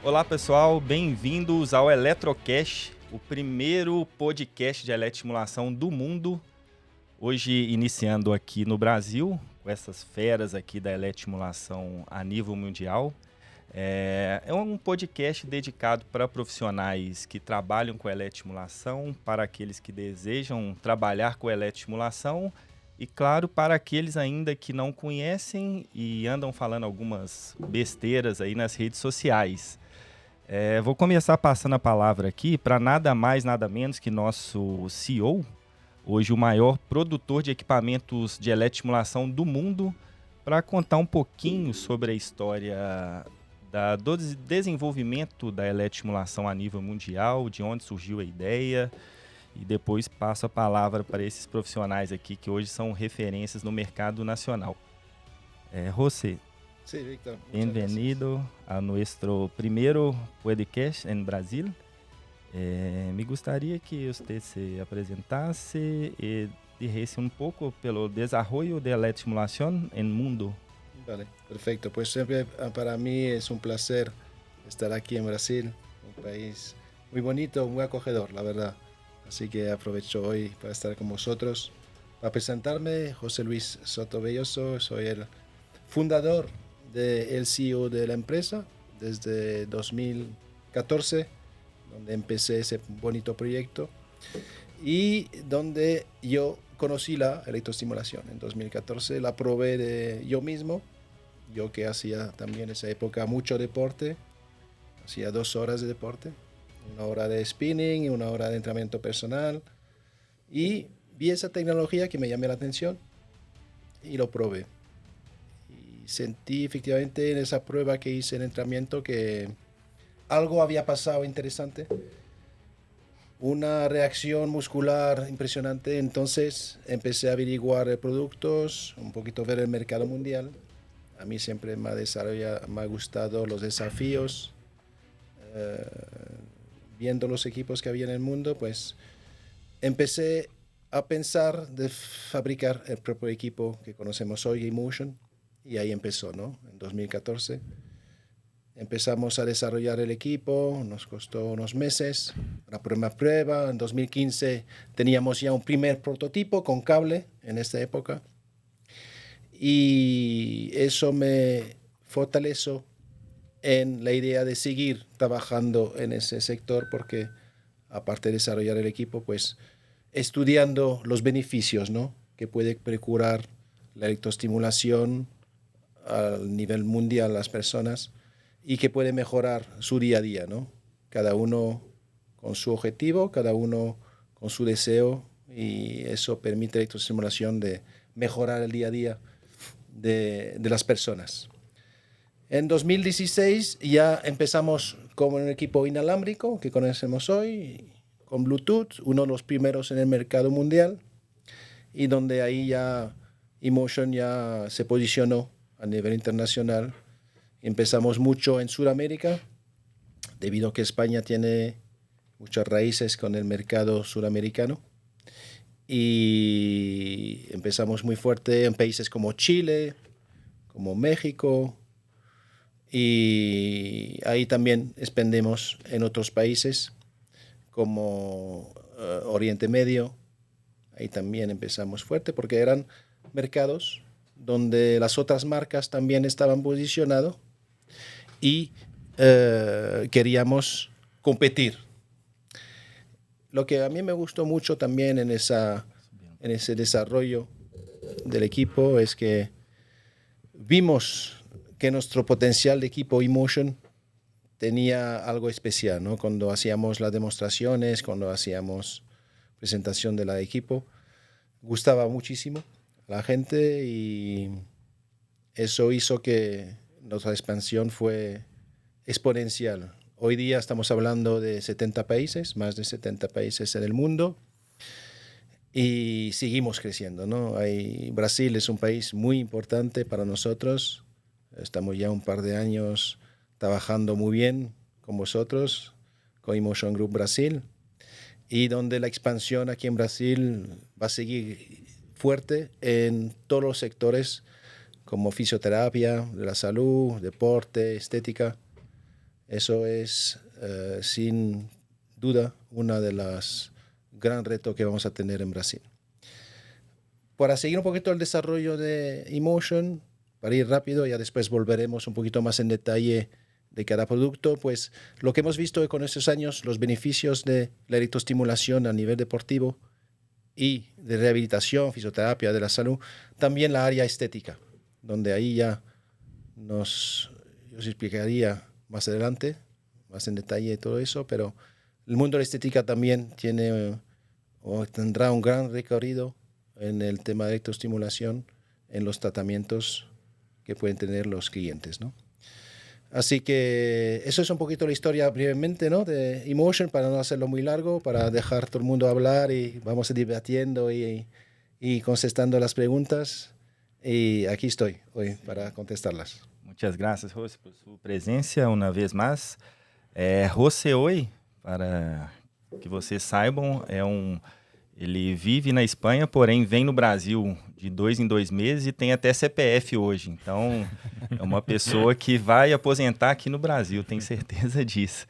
Olá pessoal, bem-vindos ao Eletrocast, o primeiro podcast de eletroestimulação do mundo. Hoje iniciando aqui no Brasil, com essas feras aqui da eletroestimulação a nível mundial. É um podcast dedicado para profissionais que trabalham com eletroestimulação, para aqueles que desejam trabalhar com eletroestimulação e, claro, para aqueles ainda que não conhecem e andam falando algumas besteiras aí nas redes sociais. Vou começar passando a palavra aqui para nada mais, nada menos que nosso CEO, hoje o maior produtor de equipamentos de eletroestimulação do mundo, para contar um pouquinho sobre a história do desenvolvimento da eletroestimulação a nível mundial, de onde surgiu a ideia, e depois passo a palavra para esses profissionais aqui que hoje são referências no mercado nacional. José, Sí, Víctor, muchas gracias. bienvenido a nuestro primero podcast en Brasil. Me gustaría que usted se apresentase y dijese un poco pelo desarrollo de la estimulación en el mundo. Vale, perfecto. Pues siempre para mí es un placer estar aquí en Brasil, un país muy bonito, muy acogedor, la verdad. Así que aprovecho hoy para estar con vosotros. Para presentarme, José Luis Soto Belloso, soy el fundador el CEO de la empresa desde 2014, donde empecé ese bonito proyecto y donde yo conocí la electroestimulación. En 2014 la probé yo mismo, yo que hacía también en esa época mucho deporte, hacía 2 horas de deporte, 1 hora de spinning y 1 hora de entrenamiento personal, y vi esa tecnología que me llamó la atención y lo probé. Sentí efectivamente en esa prueba que hice en entrenamiento que algo había pasado interesante, una reacción muscular impresionante. Entonces empecé a averiguar productos, un poquito ver el mercado mundial. A mí siempre me ha gustado los desafíos. Viendo los equipos que había en el mundo, pues empecé a pensar de fabricar el propio equipo que conocemos hoy, Emotion. Y ahí empezó, ¿no? En 2014 empezamos a desarrollar el equipo, nos costó unos meses, la primera prueba. En 2015 teníamos ya un primer prototipo con cable en esta época. Y eso me fortaleció en la idea de seguir trabajando en ese sector, porque aparte de desarrollar el equipo, pues estudiando los beneficios, ¿no?, que puede procurar la electroestimulación al nivel mundial a las personas y que puede mejorar su día a día, ¿no? Cada uno con su objetivo, cada uno con su deseo, y eso permite la electroestimulación de mejorar el día a día de las personas. En 2016 ya empezamos con un equipo inalámbrico que conocemos hoy, con Bluetooth, uno de los primeros en el mercado mundial, y donde ahí ya Emotion ya se posicionó a nivel internacional. Empezamos mucho en Sudamérica, debido a que España tiene muchas raíces con el mercado sudamericano. Y empezamos muy fuerte en países como Chile, como México. Y ahí también expandemos en otros países como Oriente Medio. Ahí también empezamos fuerte porque eran mercados donde las otras marcas también estaban posicionados y queríamos competir. Lo que a mí me gustó mucho también en ese desarrollo del equipo es que vimos que nuestro potencial de equipo Emotion tenía algo especial, ¿no? Cuando hacíamos las demostraciones, cuando hacíamos presentación del equipo, gustaba muchísimo a la gente, y eso hizo que nuestra expansión fue exponencial. Hoy día estamos hablando de 70 países, más de 70 países en el mundo, y seguimos creciendo, ¿no? Brasil es un país muy importante para nosotros. Estamos ya un par de años trabajando muy bien con vosotros, con Emotion Group Brasil, y donde la expansión aquí en Brasil va a seguir fuerte en todos los sectores, como fisioterapia, de la salud, deporte, estética. Eso es, sin duda, una de las gran retos que vamos a tener en Brasil. Para seguir un poquito el desarrollo de eMotion, para ir rápido, ya después volveremos un poquito más en detalle de cada producto, pues lo que hemos visto con estos años, los beneficios de la electroestimulación a nivel deportivo y de rehabilitación, fisioterapia de la salud, también la área estética, donde ahí ya yo os explicaría más adelante, más en detalle todo eso, pero el mundo de la estética también tiene o tendrá un gran recorrido en el tema de electroestimulación, en los tratamientos que pueden tener los clientes, ¿no? Así que eso es un poquito la historia brevemente, ¿no? De eMotion, para no hacerlo muy largo, para dejar todo el mundo hablar y vamos a ir debatiendo y contestando las preguntas. Y aquí estoy hoy para contestarlas. Muchas gracias, José, por su presencia una vez más. José hoy, para que vocês saibam, ele vive na Espanha, porém vem no Brasil de 2 em 2 meses e tem até CPF hoje. Então, é uma pessoa que vai aposentar aqui no Brasil, tenho certeza disso.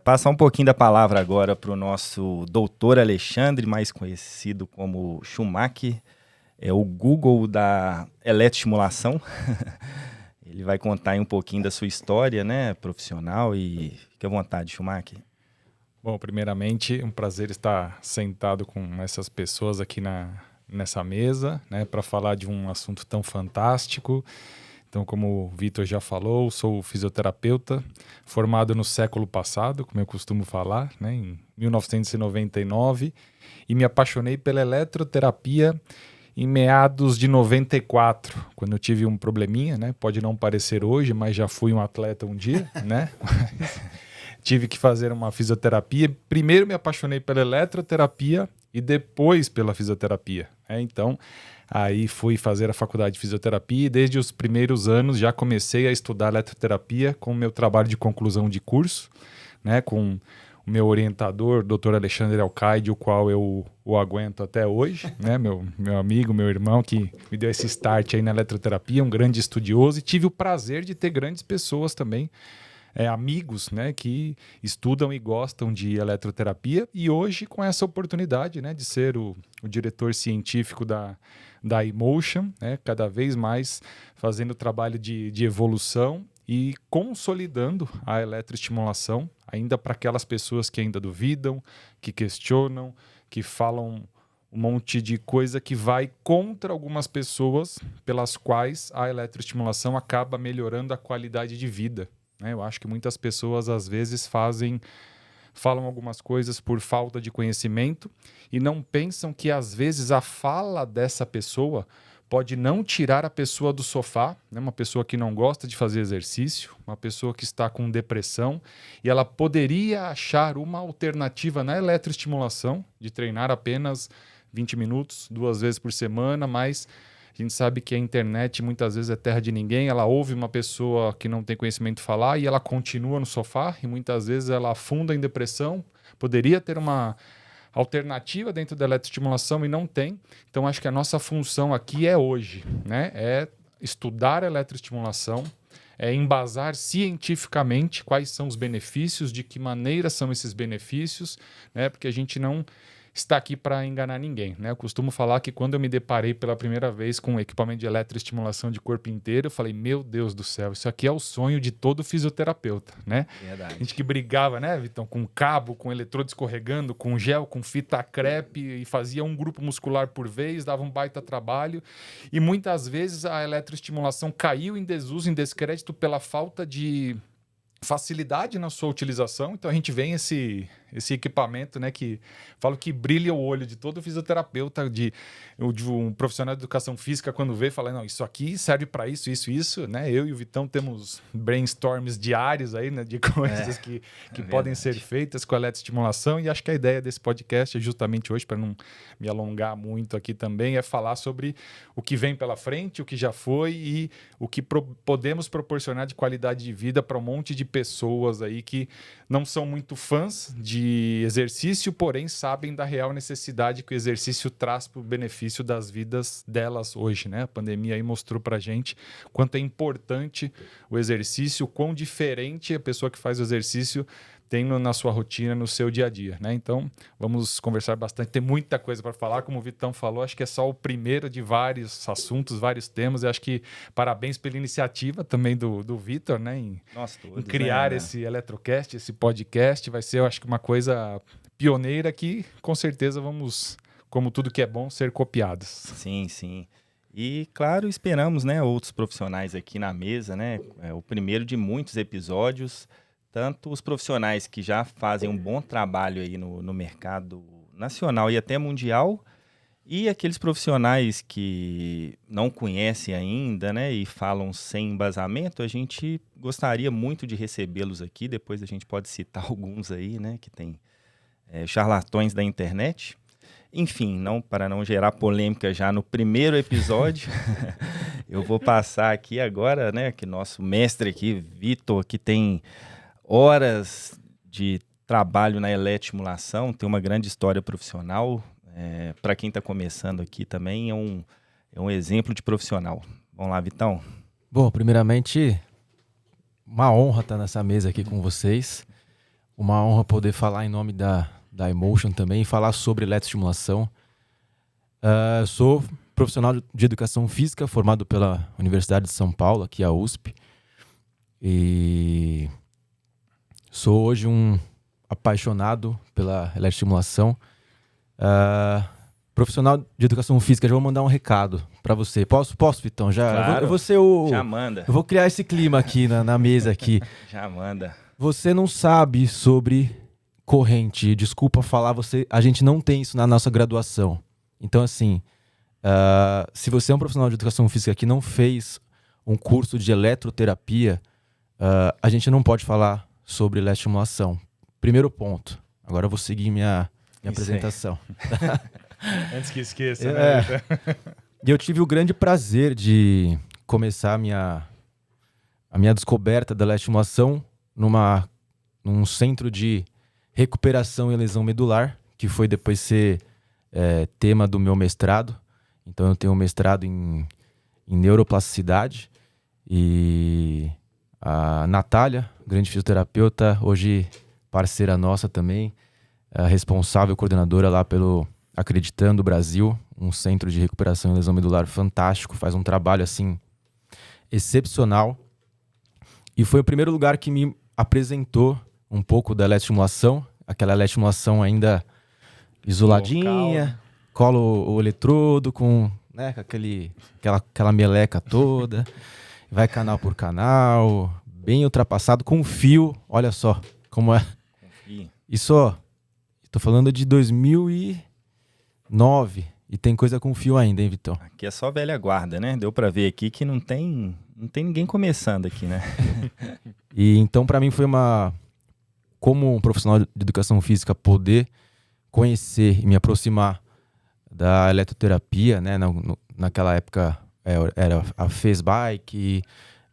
Passar um pouquinho da palavra agora para o nosso doutor Alexandre, mais conhecido como Schumacher, é o Google da eletroestimulação. Ele vai contar aí um pouquinho da sua história, né, profissional, e fique à vontade, Schumacher. Bom, primeiramente, um prazer estar sentado com essas pessoas aqui nessa mesa, né, para falar de um assunto tão fantástico. Então, como o Vitor já falou, sou fisioterapeuta, formado no século passado, como eu costumo falar, né, em 1999, e me apaixonei pela eletroterapia em meados de 94, quando eu tive um probleminha, né? Pode não parecer hoje, mas já fui um atleta um dia, né? Tive que fazer uma fisioterapia. Primeiro me apaixonei pela eletroterapia e depois pela fisioterapia. Então, aí fui fazer a faculdade de fisioterapia e desde os primeiros anos já comecei a estudar eletroterapia com o meu trabalho de conclusão de curso, né? Com o meu orientador, Dr. Alexandre Alcaide, o qual eu o aguento até hoje, né? Meu amigo, meu irmão, que me deu esse start aí na eletroterapia, um grande estudioso, e tive o prazer de ter grandes pessoas também, amigos, né, que estudam e gostam de eletroterapia, e hoje com essa oportunidade, né, de ser o diretor científico da eMotion, né, cada vez mais fazendo trabalho de evolução e consolidando a eletroestimulação, ainda para aquelas pessoas que ainda duvidam, que questionam, que falam um monte de coisa que vai contra algumas pessoas pelas quais a eletroestimulação acaba melhorando a qualidade de vida. Eu acho que muitas pessoas, às vezes, falam algumas coisas por falta de conhecimento e não pensam que, às vezes, a fala dessa pessoa pode não tirar a pessoa do sofá, né? Uma pessoa que não gosta de fazer exercício, uma pessoa que está com depressão, e ela poderia achar uma alternativa na eletroestimulação, de treinar apenas 20 minutos, 2 vezes por semana, mas a gente sabe que a internet muitas vezes é terra de ninguém. Ela ouve uma pessoa que não tem conhecimento falar e ela continua no sofá, e muitas vezes ela afunda em depressão. Poderia ter uma alternativa dentro da eletroestimulação e não tem. Então, acho que a nossa função aqui hoje, né, é estudar a eletroestimulação, embasar cientificamente quais são os benefícios, de que maneira são esses benefícios, né, porque a gente não está aqui para enganar ninguém, né? Eu costumo falar que quando eu me deparei pela primeira vez com um equipamento de eletroestimulação de corpo inteiro, eu falei, meu Deus do céu, isso aqui é o sonho de todo fisioterapeuta, né? Verdade. A gente que brigava, né, Vitão, com cabo, com eletrodo escorregando, com gel, com fita crepe, e fazia um grupo muscular por vez, dava um baita trabalho, e muitas vezes a eletroestimulação caiu em desuso, em descrédito pela falta de facilidade na sua utilização. Então a gente vê esse equipamento, né, que falo que brilha o olho de todo fisioterapeuta, de um profissional de educação física, quando vê, fala, não, isso aqui serve para isso, né? Eu e o Vitão temos brainstorms diários aí, né, de coisas que podem ser feitas com a eletroestimulação, e acho que a ideia desse podcast é justamente hoje, para não me alongar muito aqui também, é falar sobre o que vem pela frente, o que já foi e o que podemos proporcionar de qualidade de vida para um monte de pessoas aí que não são muito fãs de de exercício, porém sabem da real necessidade que o exercício traz para o benefício das vidas delas hoje, né? A pandemia aí mostrou para a gente quanto é importante o exercício, quão diferente a pessoa que faz o exercício tem na sua rotina, no seu dia a dia, né? Então, vamos conversar bastante. Tem muita coisa para falar, como o Vitão falou, acho que é só o primeiro de vários assuntos, vários temas. Eu acho que parabéns pela iniciativa também do Vitor, né? Em criar esse Eletrocast, esse podcast. Vai ser, eu acho que uma coisa pioneira que, com certeza, vamos, como tudo que é bom, ser copiados. Sim, sim. E, claro, esperamos, né, outros profissionais aqui na mesa, né? É o primeiro de muitos episódios. Tanto os profissionais que já fazem um bom trabalho aí no mercado nacional e até mundial, e aqueles profissionais que não conhecem ainda, né, e falam sem embasamento, a gente gostaria muito de recebê-los aqui. Depois a gente pode citar alguns aí, né, que tem charlatões da internet. Enfim, para não gerar polêmica já no primeiro episódio, eu vou passar aqui agora, né, que nosso mestre aqui, Vitor, que tem horas de trabalho na eletroestimulação, tem uma grande história profissional. Para quem está começando aqui também, é um exemplo de profissional. Vamos lá, Vitão. Bom, primeiramente, uma honra estar nessa mesa aqui com vocês. Uma honra poder falar em nome da Emotion também e falar sobre eletroestimulação. Sou profissional de educação física, formado pela Universidade de São Paulo, aqui a USP. E sou hoje um apaixonado pela eletroestimulação. Profissional de educação física, já vou mandar um recado para você. Posso, Vitão? Claro, eu vou ser o... Já manda. Eu vou criar esse clima aqui na mesa aqui. Já manda. Você não sabe sobre corrente. Desculpa falar, a gente não tem isso na nossa graduação. Então, assim, se você é um profissional de educação física que não fez um curso de eletroterapia, a gente não pode falar sobre eletroestimulação. Primeiro ponto. Agora eu vou seguir minha apresentação. Antes que esqueça, né? E eu tive o grande prazer de começar a minha descoberta da eletroestimulação num centro de recuperação e lesão medular, que foi depois ser tema do meu mestrado. Então eu tenho um mestrado em neuroplasticidade. E a Natália, grande fisioterapeuta, hoje parceira nossa também, responsável, coordenadora lá pelo Acreditando Brasil, um centro de recuperação e lesão medular fantástico, faz um trabalho assim excepcional. E foi o primeiro lugar que me apresentou um pouco da eletroestimulação, aquela eletroestimulação ainda isoladinha, local, colo o eletrodo com, né, aquela meleca toda, vai canal por canal, bem ultrapassado, com fio, olha só como é. Isso, ó, tô falando de 2009 e tem coisa com fio ainda, hein, Vitão? Aqui é só velha guarda, né? Deu pra ver aqui que não tem ninguém começando aqui, né? E então pra mim foi como um profissional de educação física, poder conhecer e me aproximar da eletroterapia, né? Naquela época era a FESBike,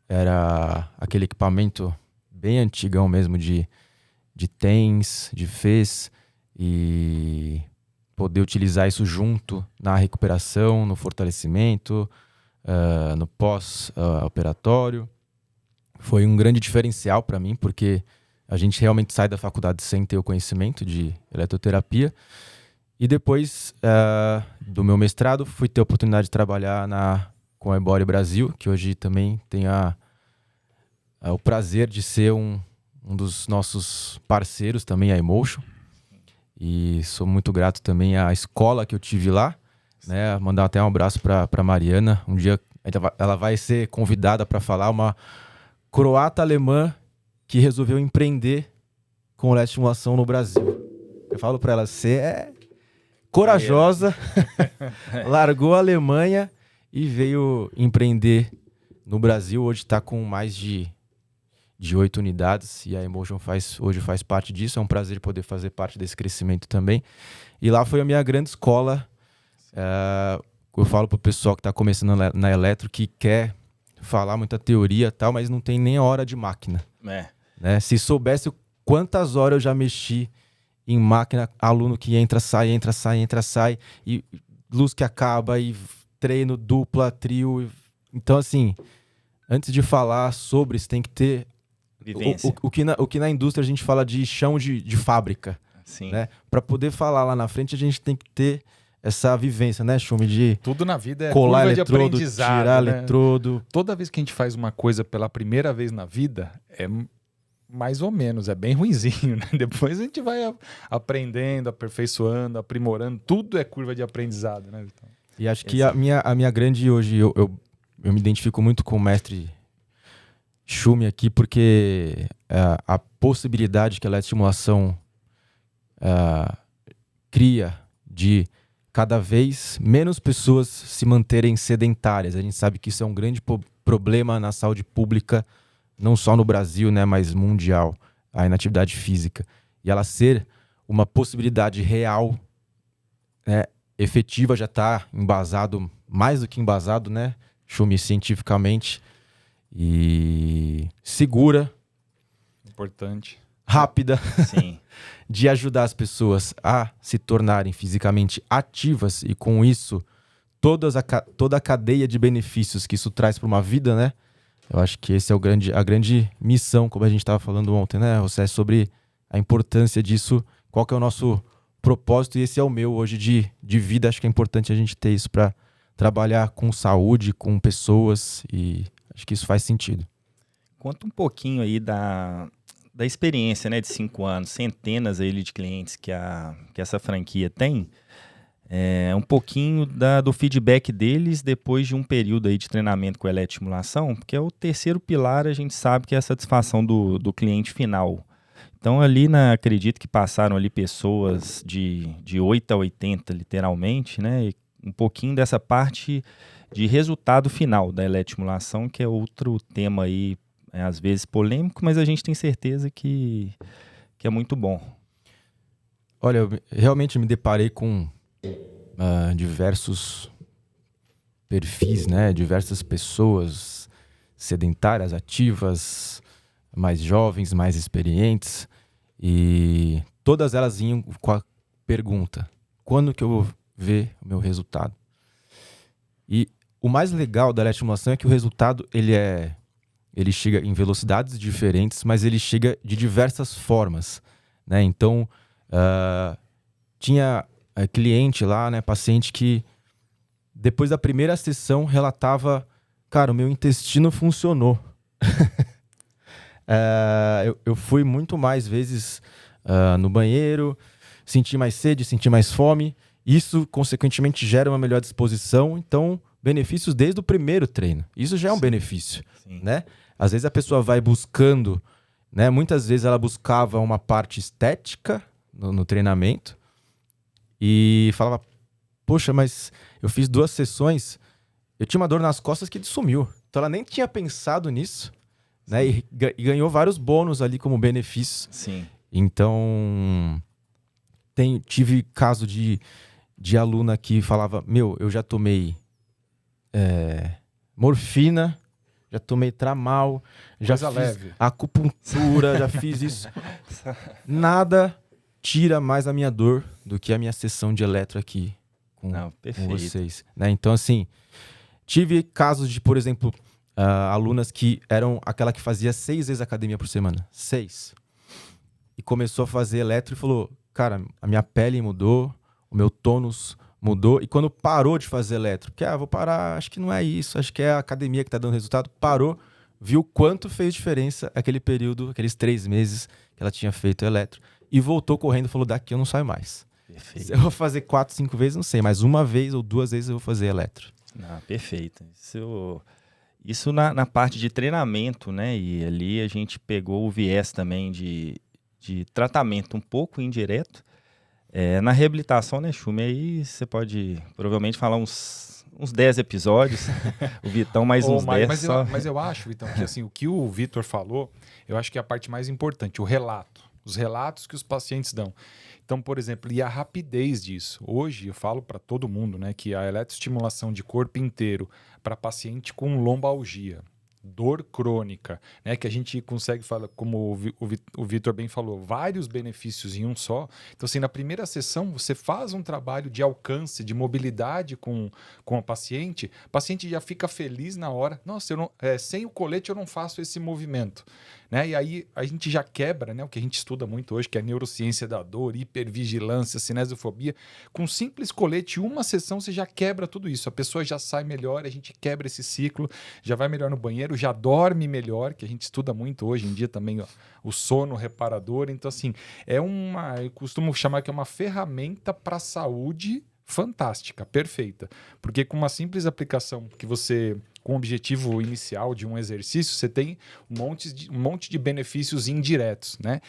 era aquele equipamento bem antigão mesmo de TENS, de FES, e poder utilizar isso junto na recuperação, no fortalecimento, no pós-operatório. Foi um grande diferencial para mim, porque a gente realmente sai da faculdade sem ter o conhecimento de eletroterapia. E depois do meu mestrado, fui ter a oportunidade de trabalhar com a Ebori Brasil, que hoje também tem o prazer de ser um dos nossos parceiros também, a Emotion. E sou muito grato também à escola que eu tive lá, né? Mandar até um abraço para Mariana. Um dia ela vai ser convidada para falar, uma croata alemã que resolveu empreender com eletroestimulação no Brasil. Eu falo para ela, você é corajosa, largou a Alemanha e veio empreender no Brasil. Hoje está com mais de 8 unidades e a Emotion hoje faz parte disso. É um prazer poder fazer parte desse crescimento também. E lá foi a minha grande escola. Eu falo para o pessoal que está começando na eletro, que quer falar muita teoria e tal, mas não tem nem hora de máquina. Né? Se soubesse quantas horas eu já mexi em máquina, aluno que entra, sai, e luz que acaba, e treino, dupla, trio. Então, assim, antes de falar sobre, você tem que ter Vivência. o que na indústria a gente fala de chão de fábrica. Sim. Né? Para poder falar lá na frente, a gente tem que ter essa vivência, né, Schumi? De tudo na vida é colar curva eletrodo, de aprendizado, tirar né? eletrodo. Toda vez que a gente faz uma coisa pela primeira vez na vida, é mais ou menos, é bem ruinzinho, né? Depois a gente vai aprendendo, aperfeiçoando, aprimorando. Tudo é curva de aprendizado, né, Vitão? E acho que a minha grande hoje, eu me identifico muito com o mestre Schumi aqui, porque a possibilidade que a eletroestimulação cria de cada vez menos pessoas se manterem sedentárias. A gente sabe que isso é um grande problema na saúde pública, não só no Brasil, né, mas mundial, a inatividade física. E ela ser uma possibilidade real, né, efetiva, já está embasado, mais do que embasado, né, Schumi, cientificamente, e segura, importante, rápida, Sim. de ajudar as pessoas a se tornarem fisicamente ativas e, com isso, toda a cadeia de benefícios que isso traz para uma vida, né? Eu acho que esse é a grande missão, como a gente estava falando ontem, né, José, sobre a importância disso, qual que é o nosso propósito, e esse é o meu hoje de vida. Acho que é importante a gente ter isso para trabalhar com saúde, com pessoas, e acho que isso faz sentido. Conta um pouquinho aí da experiência, né, de 5 anos, centenas aí de clientes que essa franquia tem, um pouquinho do feedback deles depois de um período aí de treinamento com eletroestimulação, porque é o terceiro pilar, a gente sabe que é a satisfação do cliente final. Então ali, acredito que passaram ali pessoas de 8 a 80, literalmente, né, e um pouquinho dessa parte de resultado final da eletroestimulação, que é outro tema aí, às vezes polêmico, mas a gente tem certeza que é muito bom. Olha, eu realmente me deparei com diversos perfis, né? Diversas pessoas sedentárias, ativas, mais jovens, mais experientes, e todas elas vinham com a pergunta: quando que eu vou ver o meu resultado? E o mais legal da eletroestimulação é que o resultado ele chega em velocidades diferentes, mas ele chega de diversas formas, né? Então, tinha cliente lá, né, paciente que depois da primeira sessão relatava: cara, o meu intestino funcionou. Eu fui muito mais vezes no banheiro, senti mais sede, senti mais fome. Isso, consequentemente, gera uma melhor disposição. Então, benefícios desde o primeiro treino. Isso já é um benefício, né? Às vezes a pessoa vai buscando, né? Muitas vezes ela buscava uma parte estética no treinamento e falava: poxa, mas eu fiz 2 sessões, eu tinha uma dor nas costas que sumiu. Então ela nem tinha pensado nisso, né? E ganhou vários bônus ali como benefícios. Sim. Então, tive caso de aluna que falava: meu, eu já tomei morfina, já tomei tramal, já fiz leve. acupuntura, já fiz isso. Nada tira mais a minha dor do que a minha sessão de eletro aqui com vocês, né? Então, assim, tive casos de, por exemplo, alunas que eram aquela que fazia 6 vezes academia por semana. 6. E começou a fazer eletro e falou: cara, a minha pele mudou, o meu tônus mudou. E quando parou de fazer eletro, porque vou parar, acho que não é isso, acho que é a academia que tá dando resultado, parou, viu quanto fez diferença aquele período, aqueles 3 meses que ela tinha feito eletro, e voltou correndo e falou: daqui eu não saio mais. Perfeito. Se eu vou fazer 4, 5 vezes, não sei, mas 1 vez ou 2 vezes eu vou fazer eletro. Perfeito. Isso na parte de treinamento, né? E ali a gente pegou o viés também de tratamento um pouco indireto. Na reabilitação, né, Schumi? Aí você pode provavelmente falar uns 10 episódios. O Vitão mais uns 10. Mas eu acho, Vitão, que assim, o que o Vitor falou, eu acho que é a parte mais importante, o relato. Os relatos que os pacientes dão. Então, por exemplo, e a rapidez disso. Hoje eu falo para todo mundo, né, que a eletroestimulação de corpo inteiro para paciente com lombalgia, dor crônica, né? Que a gente consegue falar, como o Vitor bem falou, vários benefícios em um só. Então, assim, na primeira sessão, você faz um trabalho de alcance, de mobilidade com o paciente já fica feliz na hora. Nossa, sem o colete eu não faço esse movimento. Né? E aí a gente já quebra, né, o que a gente estuda muito hoje, que é a neurociência da dor, hipervigilância, cinesiofobia. Com simples colete, uma sessão você já quebra tudo isso. A pessoa já sai melhor, a gente quebra esse ciclo, já vai melhor no banheiro, já dorme melhor, que a gente estuda muito hoje em dia também, ó, o sono reparador. Então, assim, eu costumo chamar que é uma ferramenta para a saúde fantástica, perfeita. Porque com uma simples aplicação que você, com o objetivo inicial de um exercício, você tem um monte de benefícios indiretos, né?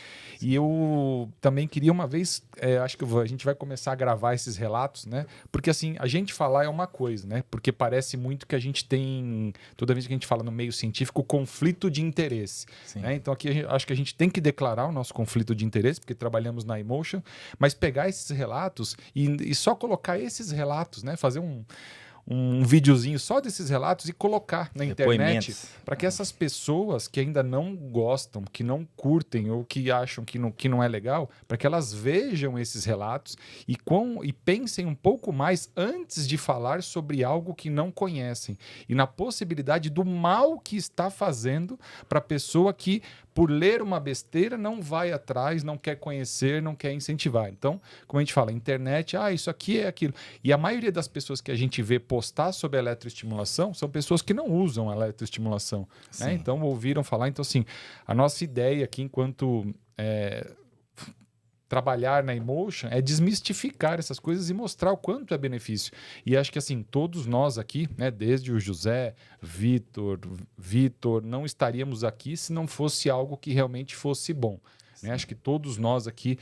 E eu também queria uma vez, acho que a gente vai começar a gravar esses relatos, né? Porque assim, a gente falar é uma coisa, né? Porque parece muito que a gente tem, toda vez que a gente fala no meio científico, conflito de interesse. Né? Então aqui acho que a gente tem que declarar o nosso conflito de interesse, porque trabalhamos na Emotion, mas pegar esses relatos e só colocar esses relatos, né? Fazer um videozinho só desses relatos e colocar na internet para que essas pessoas que ainda não gostam, que não curtem ou que acham que não é legal, para que elas vejam esses relatos e pensem um pouco mais antes de falar sobre algo que não conhecem e na possibilidade do mal que está fazendo para a pessoa que, por ler uma besteira, não vai atrás, não quer conhecer, não quer incentivar. Então, como a gente fala, internet, isso aqui é aquilo. E a maioria das pessoas que a gente vê postar sobre eletroestimulação são pessoas que não usam eletroestimulação. Né? Então, ouviram falar. Então, assim, a nossa ideia aqui, enquanto trabalhar na Emotion, é desmistificar essas coisas e mostrar o quanto é benefício. E acho que, assim, todos nós aqui, né, desde o José, Vitor, não estaríamos aqui se não fosse algo que realmente fosse bom. Né? Acho que todos nós aqui,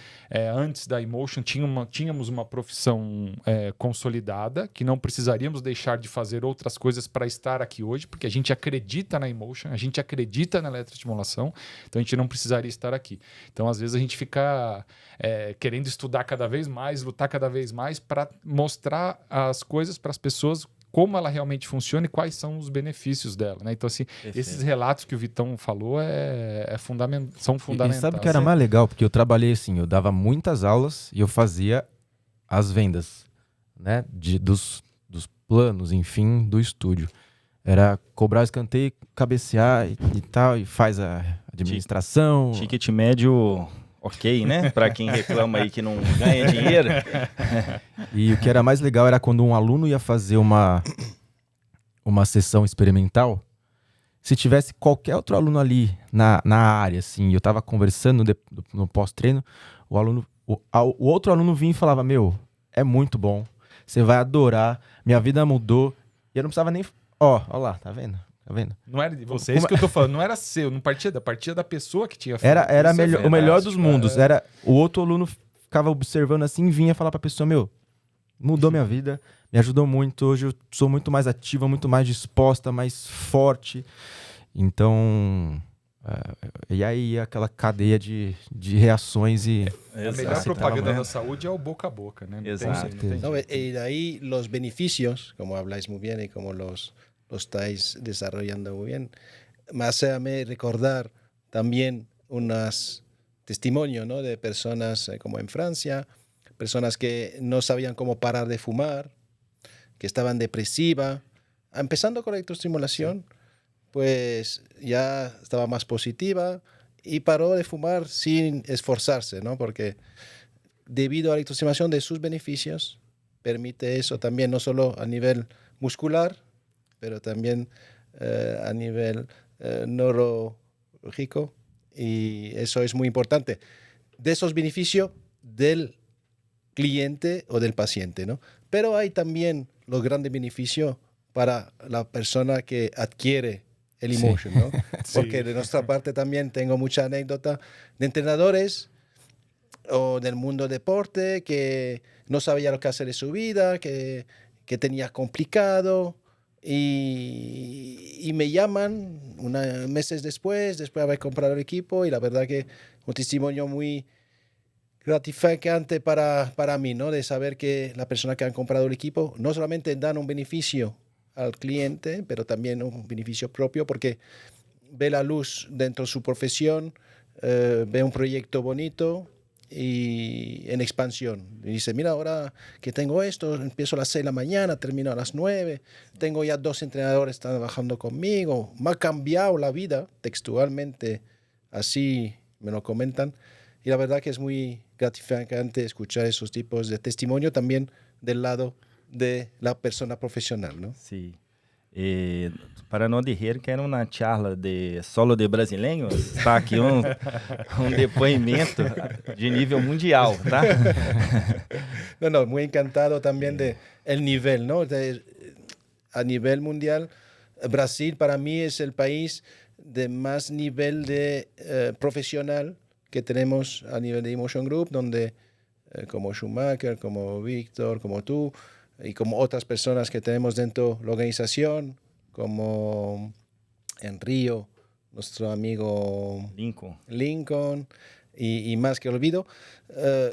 antes da Emotion, tínhamos uma profissão consolidada, que não precisaríamos deixar de fazer outras coisas para estar aqui hoje, porque a gente acredita na Emotion, a gente acredita na eletroestimulação, então a gente não precisaria estar aqui. Então, às vezes, a gente fica querendo estudar cada vez mais, lutar cada vez mais para mostrar as coisas para as pessoas, como ela realmente funciona e quais são os benefícios dela, né? Então, assim, esses relatos que o Vitão falou são fundamentais. E sabe o que era mais legal? Porque eu trabalhei assim, eu dava muitas aulas e eu fazia as vendas, né? Dos planos, enfim, do estúdio. Era cobrar escanteio, cabecear e tal, e faz a administração. Ticket médio... Ok, né? Para quem reclama aí que não ganha dinheiro. E o que era mais legal era quando um aluno ia fazer uma sessão experimental, se tivesse qualquer outro aluno ali na área, assim, eu tava conversando no pós-treino, o outro aluno vinha e falava, é muito bom, você vai adorar, minha vida mudou, e eu não precisava nem... Ó lá, tá vendo? Tá vendo? Não era de você, isso que eu tô falando, não era seu, não partia da pessoa que tinha feito. Era o melhor dos mundos. Era, o outro aluno ficava observando assim e vinha falar pra pessoa, mudou minha vida, me ajudou muito, hoje eu sou muito mais ativa, muito mais disposta, mais forte. Então, e aí aquela cadeia de reações e... A melhor propaganda da saúde é o boca a boca, né? Exato. Y de ahí los beneficios, como habláis muy bien y como lo estáis desarrollando muy bien, me hace a mí recordar también unos testimonios, ¿no? De personas como en Francia, personas que no sabían cómo parar de fumar, que estaban depresivas. Empezando con la electroestimulación, pues ya estaba más positiva y paró de fumar sin esforzarse, ¿no? Porque debido a la electroestimulación de sus beneficios, permite eso también, no solo a nivel muscular, pero también a nivel neurológico, y eso es muy importante. De esos beneficios del cliente o del paciente, ¿no? Pero hay también los grandes beneficios para la persona que adquiere el Emotion, ¿no? Porque de nuestra parte también tengo mucha anécdota de entrenadores o del mundo del deporte que no sabía lo que hacer de su vida, que tenía complicado, y me llaman meses después de haber comprado el equipo, y la verdad que un testimonio muy gratificante para mí, ¿no? De saber que la persona que han comprado el equipo no solamente dan un beneficio al cliente, pero también un beneficio propio porque ve la luz dentro de su profesión, ve un proyecto bonito y en expansión. Y dice, mira, ahora que tengo esto, empiezo a las 6 de la mañana, termino a las 9, tengo ya 2 entrenadores trabajando conmigo, me ha cambiado la vida textualmente, así me lo comentan. Y la verdad que es muy gratificante escuchar esos tipos de testimonio también del lado de la persona profissional, não? Sim. E, para não dizer que era uma charla de solo de brasileiros, está aqui um depoimento de nível mundial, tá? No, muy encantado también de el nivel, ¿no? A nivel mundial, Brasil para mí es el país de más nivel de profesional que tenemos a nivel de Emotion Group, donde como Schumacher, como Víctor, como tú, y como otras personas que tenemos dentro de la organización, como en Río, nuestro amigo Lincoln y más que olvido,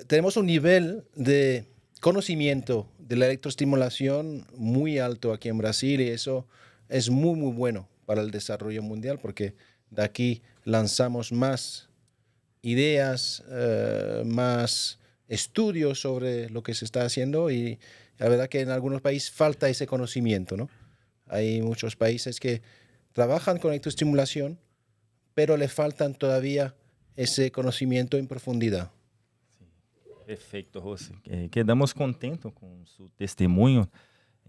tenemos un nivel de conocimiento de la electroestimulación muy alto aquí en Brasil y eso es muy, muy bueno para el desarrollo mundial porque de aquí lanzamos más ideas, más estudios sobre lo que se está haciendo y la verdad que en algunos países falta ese conocimiento, ¿no? Hay muchos países que trabajan con electroestimulación, pero le faltan todavía ese conocimiento en profundidad. Perfeito, Rossi. Quedamos contentos com seu testemunho,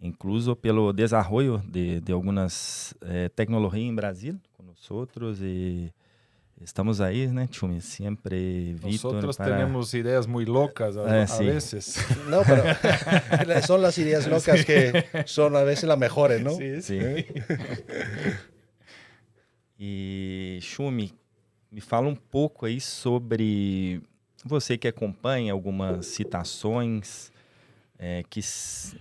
incluso pelo desenvolvimento de algumas tecnologias em Brasil com nós outros e estamos aí, né, Tchumi? Sempre, Víctor. Nosotros tenemos ideas muy locas a sí. veces. No, pero son las ideas locas que son a veces las mejores, ¿no? Sí. E, Tchumi, me fala um pouco aí sobre você que acompanha algumas citações que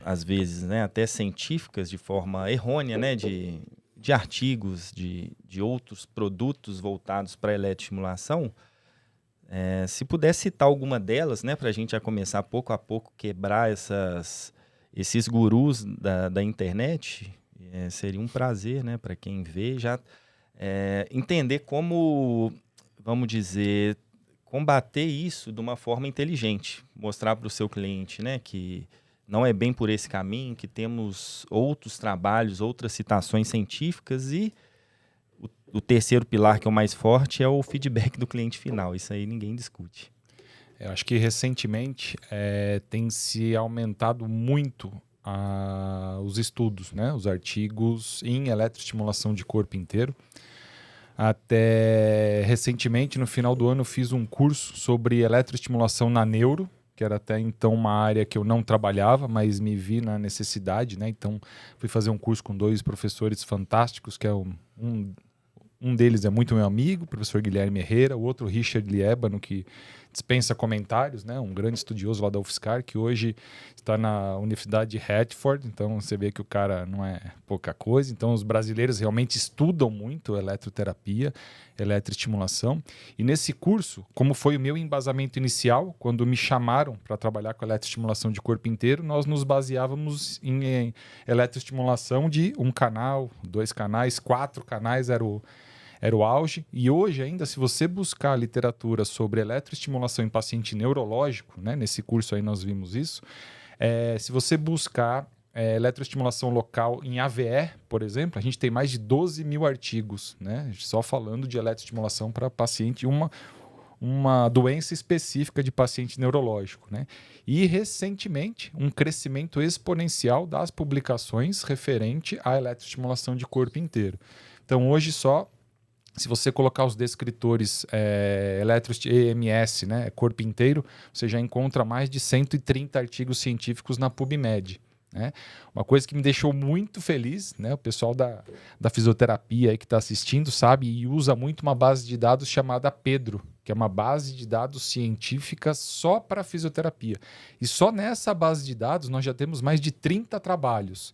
às vezes, né, até científicas de forma errônea, né, de artigos, de outros produtos voltados para a eletroestimulação. Se puder citar alguma delas, né, para a gente já começar pouco a pouco quebrar esses gurus da internet, seria um prazer, né, para quem vê já entender como, vamos dizer, combater isso de uma forma inteligente, mostrar para o seu cliente, né, que não é bem por esse caminho, que temos outros trabalhos, outras citações científicas e o terceiro pilar, que é o mais forte, é o feedback do cliente final. Isso aí ninguém discute. Eu acho que recentemente tem se aumentado muito os estudos, né? Os artigos em eletroestimulação de corpo inteiro. Até recentemente, no final do ano, fiz um curso sobre eletroestimulação na neuro, que era até então uma área que eu não trabalhava, mas me vi na necessidade, né? Então, fui fazer um curso com 2 professores fantásticos, que é um deles é muito meu amigo, o professor Guilherme Herrera, o outro Richard Liébano, que dispensa comentários, né? Um grande estudioso lá da UFSCar, que hoje está na Universidade de Hartford, então você vê que o cara não é pouca coisa. Então os brasileiros realmente estudam muito eletroterapia, eletroestimulação. E nesse curso, como foi o meu embasamento inicial, quando me chamaram para trabalhar com eletroestimulação de corpo inteiro, nós nos baseávamos em eletroestimulação de 1 canal, 2 canais, 4 canais era o auge, e hoje ainda, se você buscar literatura sobre eletroestimulação em paciente neurológico, né, nesse curso aí nós vimos isso, se você buscar eletroestimulação local em AVE, por exemplo, a gente tem mais de 12 mil artigos, né, só falando de eletroestimulação para paciente, uma doença específica de paciente neurológico, né? E recentemente um crescimento exponencial das publicações referente à eletroestimulação de corpo inteiro. Então hoje só se você colocar os descritores EMS, né, corpo inteiro, você já encontra mais de 130 artigos científicos na PubMed. Né? Uma coisa que me deixou muito feliz, né, o pessoal da fisioterapia aí que está assistindo sabe e usa muito uma base de dados chamada Pedro, que é uma base de dados científica só para fisioterapia. E só nessa base de dados nós já temos mais de 30 trabalhos.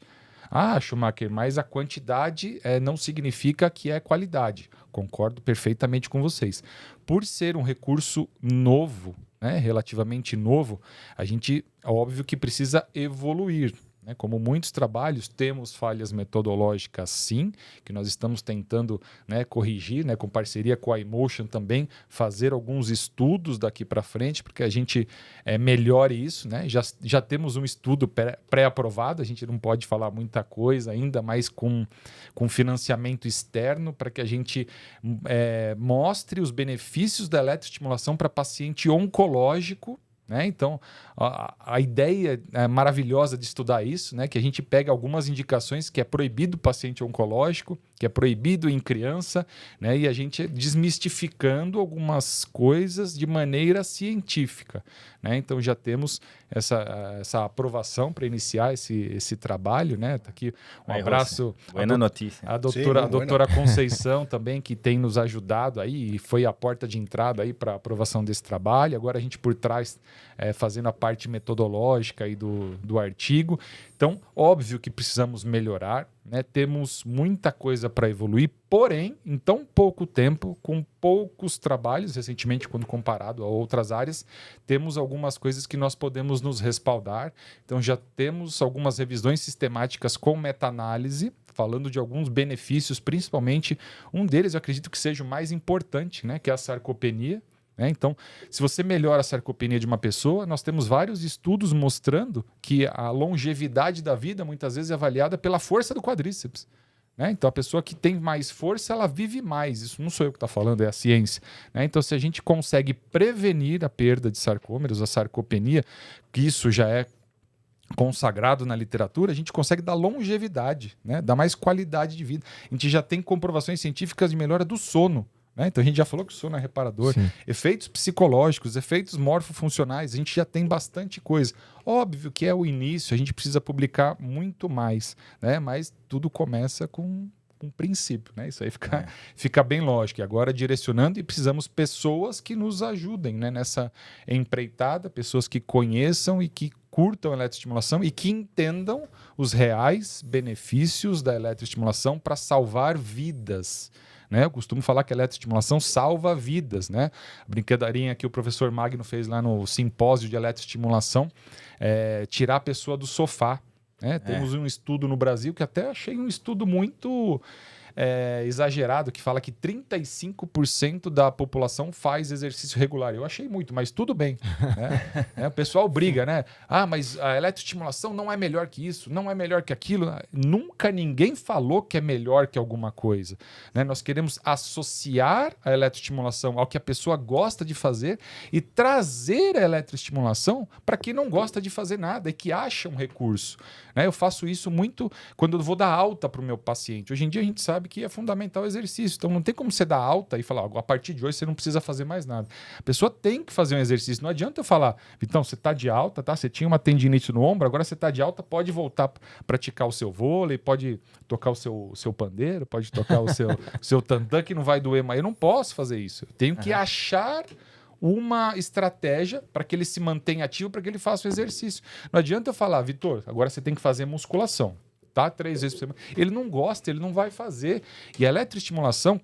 Ah, Schumacher, mas a quantidade não significa que é qualidade. Concordo perfeitamente com vocês. Por ser um recurso novo, né, relativamente novo, a gente, óbvio que precisa evoluir. né? Como muitos trabalhos, temos falhas metodológicas sim, que nós estamos tentando, né, corrigir, né, com parceria com a iMotion também, fazer alguns estudos daqui para frente, porque a gente melhore isso, né? Já temos um estudo pré-aprovado, a gente não pode falar muita coisa ainda, mas com financiamento externo, para que a gente mostre os benefícios da eletroestimulação para paciente oncológico, né? Então, a ideia maravilhosa de estudar isso, né, que a gente pega algumas indicações que é proibido paciente oncológico, que é proibido em criança, né, e a gente desmistificando algumas coisas de maneira científica, né? Então, já temos essa aprovação para iniciar esse trabalho, né? Tá aqui um abraço boa notícia. A doutora Conceição também, que tem nos ajudado aí e foi a porta de entrada aí para a aprovação desse trabalho. Agora a gente por trás fazendo a parte metodológica aí do artigo. Então, óbvio que precisamos melhorar, né? Temos muita coisa para evoluir, porém, em tão pouco tempo, com poucos trabalhos, recentemente, quando comparado a outras áreas, temos algumas coisas que nós podemos nos respaldar. Então, já temos algumas revisões sistemáticas com meta-análise, falando de alguns benefícios, principalmente um deles, eu acredito que seja o mais importante, né? Que é a sarcopenia. Então, se você melhora a sarcopenia de uma pessoa, nós temos vários estudos mostrando que a longevidade da vida muitas vezes é avaliada pela força do quadríceps. Então, a pessoa que tem mais força, ela vive mais. Isso não sou eu que estou falando, é a ciência. Então, se a gente consegue prevenir a perda de sarcômeros, a sarcopenia, que isso já é consagrado na literatura, a gente consegue dar longevidade, né? Dar mais qualidade de vida. A gente já tem comprovações científicas de melhora do sono. Então a gente já falou que o sono é reparador. Sim. Efeitos psicológicos, efeitos morfofuncionais, a gente já tem bastante coisa. Óbvio que é o início, a gente precisa publicar muito mais, né? Mas tudo começa com um princípio, né? Isso aí fica bem lógico. E agora direcionando, e precisamos pessoas que nos ajudem, né, nessa empreitada, pessoas que conheçam e que curtam a eletroestimulação e que entendam os reais benefícios da eletroestimulação para salvar vidas. Eu costumo falar que a eletroestimulação salva vidas, né? A brincadeirinha que o professor Magno fez lá no simpósio de eletroestimulação, tirar a pessoa do sofá. Temos um estudo no Brasil que até achei um estudo muito exagerado, que fala que 35% da população faz exercício regular. Eu achei muito, mas tudo bem. Né? O pessoal briga, né? Ah, mas a eletroestimulação não é melhor que isso, não é melhor que aquilo. Nunca ninguém falou que é melhor que alguma coisa. Né? Nós queremos associar a eletroestimulação ao que a pessoa gosta de fazer e trazer a eletroestimulação para quem não gosta de fazer nada e que acha um recurso. Eu faço isso muito quando eu vou dar alta para o meu paciente. Hoje em dia a gente sabe que é fundamental o exercício. Então não tem como você dar alta e falar, a partir de hoje você não precisa fazer mais nada. A pessoa tem que fazer um exercício. Não adianta eu falar, Vitão, você está de alta, tá? Você tinha uma tendinite no ombro, agora você está de alta, pode voltar a praticar o seu vôlei, pode tocar o seu pandeiro, pode tocar o seu tantã, que não vai doer mais. Eu não posso fazer isso. Eu tenho que achar uma estratégia para que ele se mantenha ativo, para que ele faça o exercício. Não adianta eu falar, Vitor, agora você tem que fazer musculação, tá? 3 vezes por semana. Ele não gosta, ele não vai fazer. E a eletroestimulação,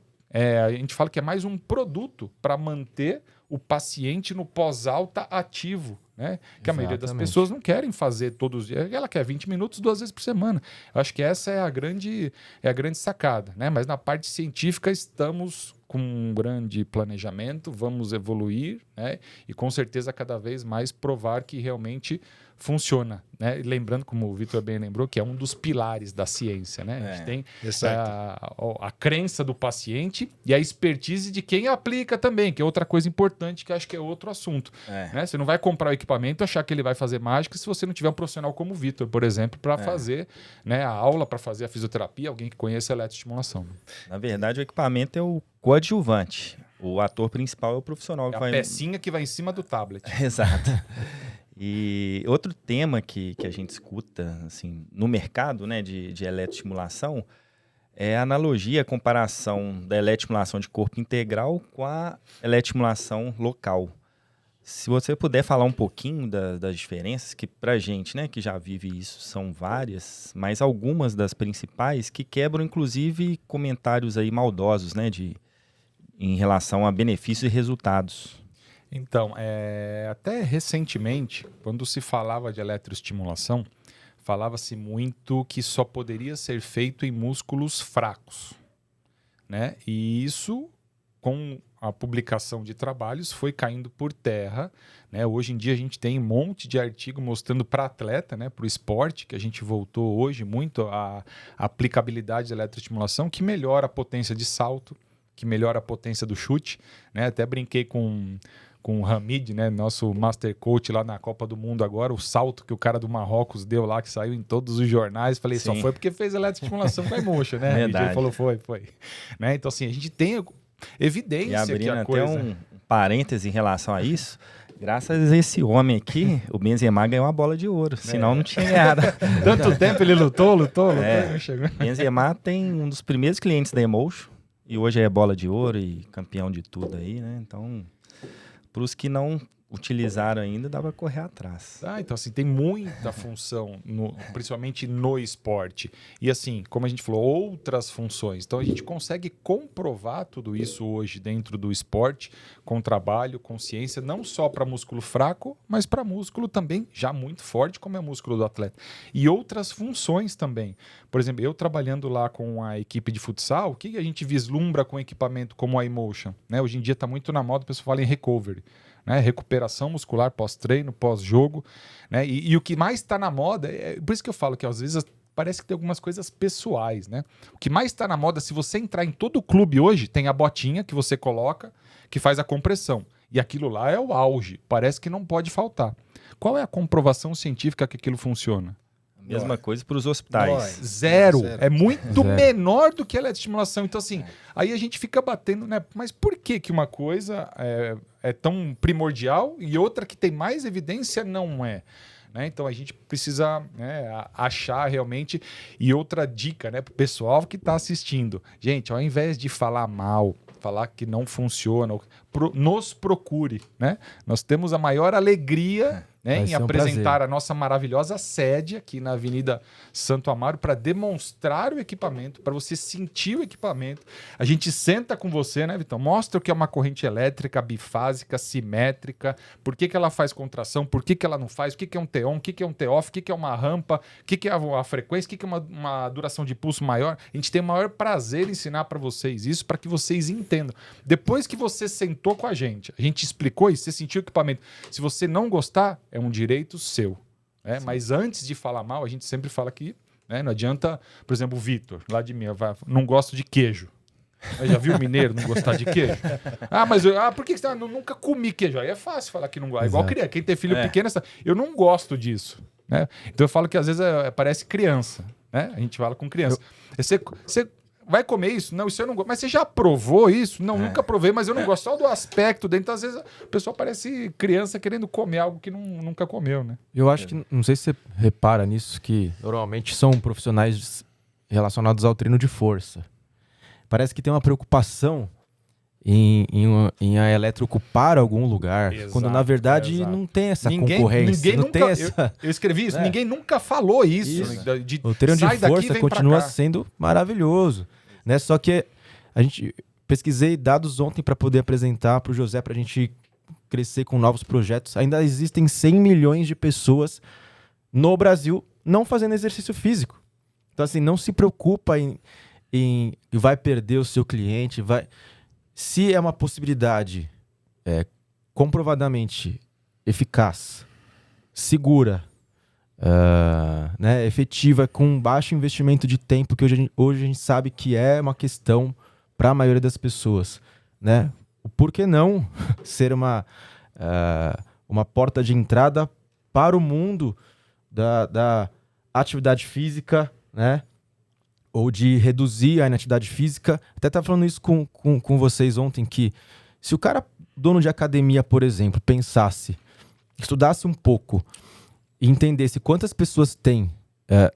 a gente fala que é mais um produto para manter o paciente no pós-alta ativo. Né? Que a maioria das pessoas não querem fazer todos os dias. Ela quer 20 minutos 2 vezes por semana. Eu acho que essa é a grande sacada. Né? Mas na parte científica estamos com um grande planejamento, vamos evoluir, né? E com certeza cada vez mais provar que realmente funciona. Né? E lembrando, como o Vitor bem lembrou, que é um dos pilares da ciência. Né? A gente tem a crença do paciente e a expertise de quem aplica também, que é outra coisa importante, que acho que é outro assunto. Né? Você não vai comprar o equipamento e achar que ele vai fazer mágica se você não tiver um profissional como o Vitor, por exemplo, para fazer, né, a aula, para fazer a fisioterapia, alguém que conheça a eletroestimulação. Na verdade, o equipamento é o coadjuvante. O ator principal é o profissional. É a pecinha que vai em cima do tablet. Exato. E outro tema que a gente escuta assim, no mercado, né, de eletroestimulação é a analogia, a comparação da eletroestimulação de corpo integral com a eletroestimulação local. Se você puder falar um pouquinho das diferenças, que pra gente, né, que já vive isso, são várias, mas algumas das principais que quebram, inclusive, comentários aí maldosos, né, em relação a benefícios e resultados. Então, até recentemente, quando se falava de eletroestimulação, falava-se muito que só poderia ser feito em músculos fracos, né? E isso, com a publicação de trabalhos, foi caindo por terra, né? Hoje em dia a gente tem um monte de artigo mostrando para atleta, né? Para o esporte, que a gente voltou hoje muito a aplicabilidade da eletroestimulação, que melhora a potência de salto, que melhora a potência do chute, né? Até brinquei com o Hamid, né, nosso master coach lá na Copa do Mundo agora, o salto que o cara do Marrocos deu lá, que saiu em todos os jornais, falei, Sim. só foi porque fez eletroestimulação com a Emotion, né? Verdade. Ele falou, foi. Né? Então, assim, a gente tem evidência E abrindo que a até coisa... um parêntese em relação a isso, graças a esse homem aqui, o Benzema ganhou uma bola de ouro, senão não tinha ganhado. Tanto tempo ele lutou, não chegou. Benzema tem um dos primeiros clientes da Emotion, e hoje é bola de ouro e campeão de tudo aí, né? Então, para os que não utilizaram ainda, dá para correr atrás. Então, assim, tem muita função, principalmente no esporte. E, assim, como a gente falou, outras funções. Então, a gente consegue comprovar tudo isso hoje dentro do esporte, com trabalho, com ciência, não só para músculo fraco, mas para músculo também já muito forte, como é o músculo do atleta. E outras funções também. Por exemplo, eu trabalhando lá com a equipe de futsal, o que a gente vislumbra com equipamento como a Emotion? Né? Hoje em dia está muito na moda, o pessoal fala em recovery. Né? Recuperação muscular pós-treino, pós-jogo, né? E o que mais está na moda, por isso que eu falo que às vezes parece que tem algumas coisas pessoais, né? O que mais está na moda, se você entrar em todo clube hoje, tem a botinha que você coloca, que faz a compressão. E aquilo lá é o auge, parece que não pode faltar. Qual é a comprovação científica que aquilo funciona? Mesma coisa para os hospitais. Zero. É muito Zero. menor do que a eletroestimulação. Então, assim, aí a gente fica batendo, né? Mas por que uma coisa é tão primordial e outra que tem mais evidência não é? Né? Então, a gente precisa, né, achar realmente... E outra dica, né, para o pessoal que está assistindo. Gente, ao invés de falar mal, falar que não funciona, nos procure, né? Nós temos a maior alegria... Né, em apresentar a nossa maravilhosa sede aqui na Avenida Santo Amaro para demonstrar o equipamento, para você sentir o equipamento. A gente senta com você, né, Vitão? Mostra o que é uma corrente elétrica bifásica, simétrica, por que ela faz contração, por que ela não faz, o que é um T-on, o que é um T-off, o que é uma rampa, o que é a frequência, o que é uma duração de pulso maior. A gente tem o maior prazer em ensinar para vocês isso, para que vocês entendam. Depois que você sentou com a gente explicou isso, você sentiu o equipamento. Se você não gostar, é um direito seu. Né? Mas antes de falar mal, a gente sempre fala que, né, não adianta, por exemplo, o Vitor, lá de mim, não gosto de queijo. Mas já viu o mineiro não gostar de queijo? Mas por que você nunca comi queijo? Aí é fácil falar que não gosta. Igual criança. Quem tem filho pequeno, eu não gosto disso. Né? Então eu falo que às vezes parece criança. Né? A gente fala com criança. Você vai comer isso? Não, isso eu não gosto. Mas você já provou isso? Não, nunca provei, mas eu não gosto. Só do aspecto dentro. Então, às vezes, o pessoal parece criança querendo comer algo que nunca comeu, né? Eu acho que, não sei se você repara nisso, que normalmente são profissionais relacionados ao treino de força. Parece que tem uma preocupação em a eletro ocupar algum lugar, Exato, quando na verdade não tem essa concorrência. Ninguém não nunca, tem essa... eu escrevi isso, ninguém nunca falou isso. O treino de força continua sendo maravilhoso. Né? Só que a gente pesquisei dados ontem para poder apresentar para o José, para a gente crescer com novos projetos. Ainda existem 100 milhões de pessoas no Brasil não fazendo exercício físico. Então, assim, não se preocupa em vai perder o seu cliente, vai... Se é uma possibilidade comprovadamente eficaz, segura, né, efetiva, com baixo investimento de tempo, que hoje a gente sabe que é uma questão para a maioria das pessoas, né? Por que não ser uma porta de entrada para o mundo da atividade física, né? Ou de reduzir a inatividade física. Até estava falando isso com vocês ontem, que se o cara, dono de academia, por exemplo, pensasse, estudasse um pouco e entendesse quantas pessoas tem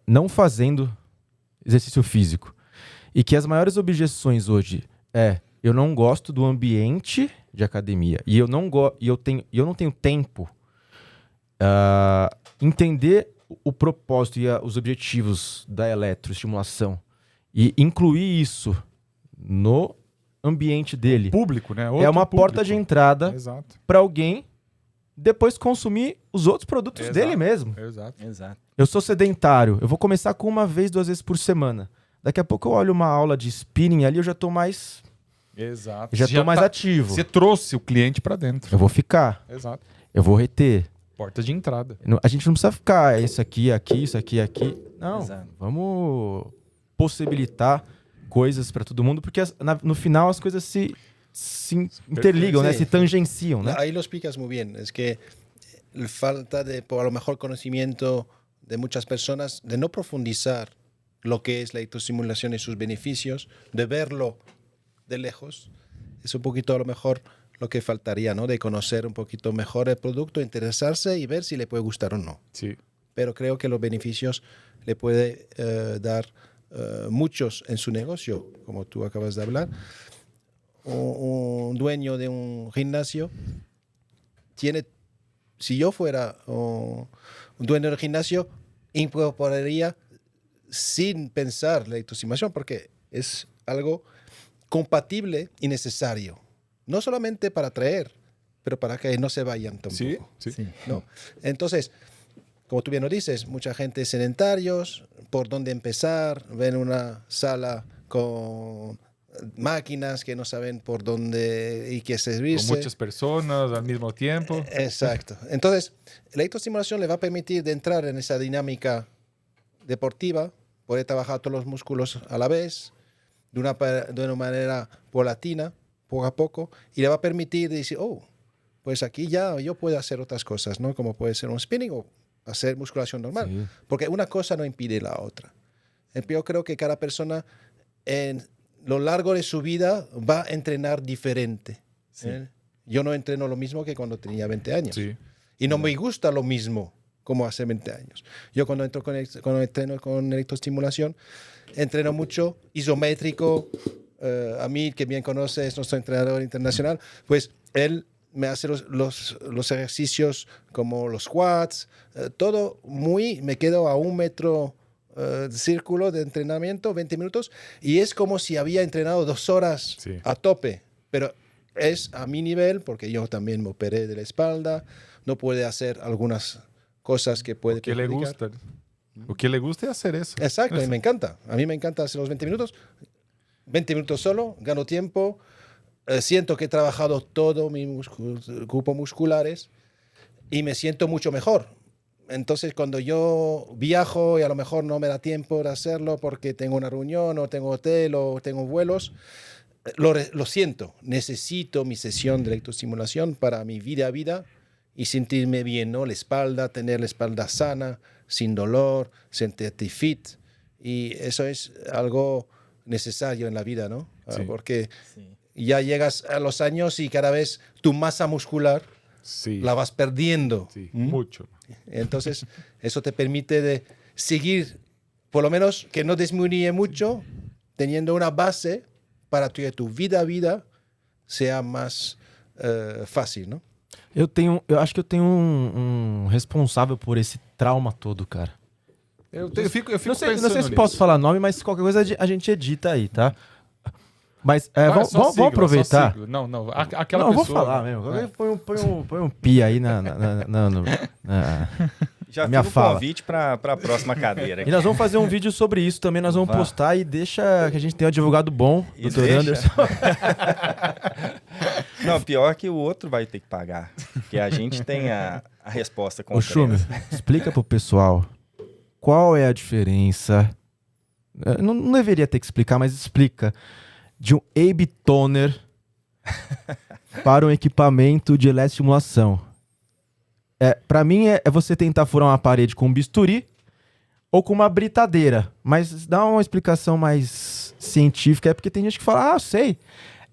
não fazendo exercício físico, e que as maiores objeções hoje eu não gosto do ambiente de academia e eu não tenho tempo, entender o propósito e os objetivos da eletroestimulação e incluir isso no ambiente dele. Público, né? É uma porta de entrada para alguém depois consumir os outros produtos dele mesmo. Exato. Exato. Eu sou sedentário, eu vou começar com 1 vez, 2 vezes por semana. Daqui a pouco eu olho uma aula de spinning ali, eu já tô mais... Exato. Já tô mais ativo. Você trouxe o cliente para dentro. Eu vou ficar, Exato. eu vou reter. Porta de entrada. A gente não precisa ficar isso aqui, isso aqui. Não, Exato. vamos possibilitar coisas para todo mundo, porque no final as coisas se interligam, né? Sí. Se tangenciam, né? Ahí lo explicas muy bien. Es que falta de, por a lo mejor, conocimiento de muchas personas de no profundizar lo que es la electroestimulación y sus beneficios, de verlo de lejos. Es un poquito a lo mejor lo que faltaría, ¿no? De conocer un poquito mejor el producto, interesarse y ver si le puede gustar o no. Sí. Pero creo que los beneficios le puede dar muchos en su negocio, como tú acabas de hablar. Un dueño de un gimnasio tiene, si yo fuera un dueño del gimnasio, incorporaría sin pensar la electroestimulación, porque es algo compatible y necesario. No solamente para atraer, pero para que no se vayan tampoco. Sí. ¿No? Entonces, como tú bien lo dices, mucha gente sedentarios, por dónde empezar, ven una sala con máquinas que no saben por dónde y qué servirse. Con muchas personas al mismo tiempo. Exacto. Entonces, la electroestimulación le va a permitir de entrar en esa dinámica deportiva, poder trabajar todos los músculos a la vez, de una manera paulatina, poco a poco, y le va a permitir decir, oh, pues aquí ya yo puedo hacer otras cosas, ¿no? Como puede ser un spinning o hacer musculación normal. Sí. Porque una cosa no impide la otra. Yo creo que cada persona en lo largo de su vida va a entrenar diferente. Sí. Yo no entreno lo mismo que cuando tenía 20 años. Sí. Y no me gusta lo mismo como hace 20 años. Yo cuando entreno con electroestimulación, entreno mucho isométrico. A mí, que bien conoce, es nuestro entrenador internacional, pues él me hace los ejercicios como los squats, todo me quedo a 1 metro de círculo de entrenamiento, 20 minutos, y es como si había entrenado 2 horas a tope, pero es a mi nivel, porque yo también me operé de la espalda, no puede hacer algunas cosas que puede Que le perjudicar. gusta. O que le gusta es hacer eso. Exacto, Eso. y me encanta. A mí me encanta hacer los 20 minutos. 20 minutos solo, gano tiempo, siento que he trabajado todo mi grupo musculares y me siento mucho mejor. Entonces, cuando yo viajo y a lo mejor no me da tiempo de hacerlo porque tengo una reunión o tengo hotel o tengo vuelos, lo siento. Necesito mi sesión de electroestimulación para mi vida a vida y sentirme bien, ¿no? La espalda, tener la espalda sana, sin dolor, sentirte fit. Y eso es algo necesario en la vida, ¿no? Sí. Porque Sí. ya llegas a los años y cada vez tu masa muscular Sí. la vas perdiendo. Sí, ¿Mm? mucho. Entonces, eso te permite de seguir, por lo menos que no disminuye mucho, teniendo una base para que tu vida a vida sea más fácil, ¿no? Eu acho que eu tenho um responsável por esse trauma todo, cara. Eu fico Não sei pensando se nisso. posso falar nome, mas qualquer coisa a gente edita aí, tá? Mas Vai, só vamos sigla, aproveitar. só sigla. Não. Aquela Não, eu pessoa. vou falar mesmo. Põe um pi aí na Já minha fica o fala. convite para a próxima cadeira. E nós vamos fazer um vídeo sobre isso também. Nós vamos Vá. postar e deixa que a gente tenha um advogado bom, E Dr. deixa. Anderson. Não, pior que o outro vai ter que pagar. Porque a gente tem a resposta Ô, concreta. Schumer, explica pro pessoal qual é a diferença. Não deveria ter que explicar, mas explica. De um AB Toner para um equipamento de eletroestimulação. Para mim é você tentar furar uma parede com um bisturi ou com uma britadeira. Mas dá uma explicação mais científica. É porque tem gente que fala, sei,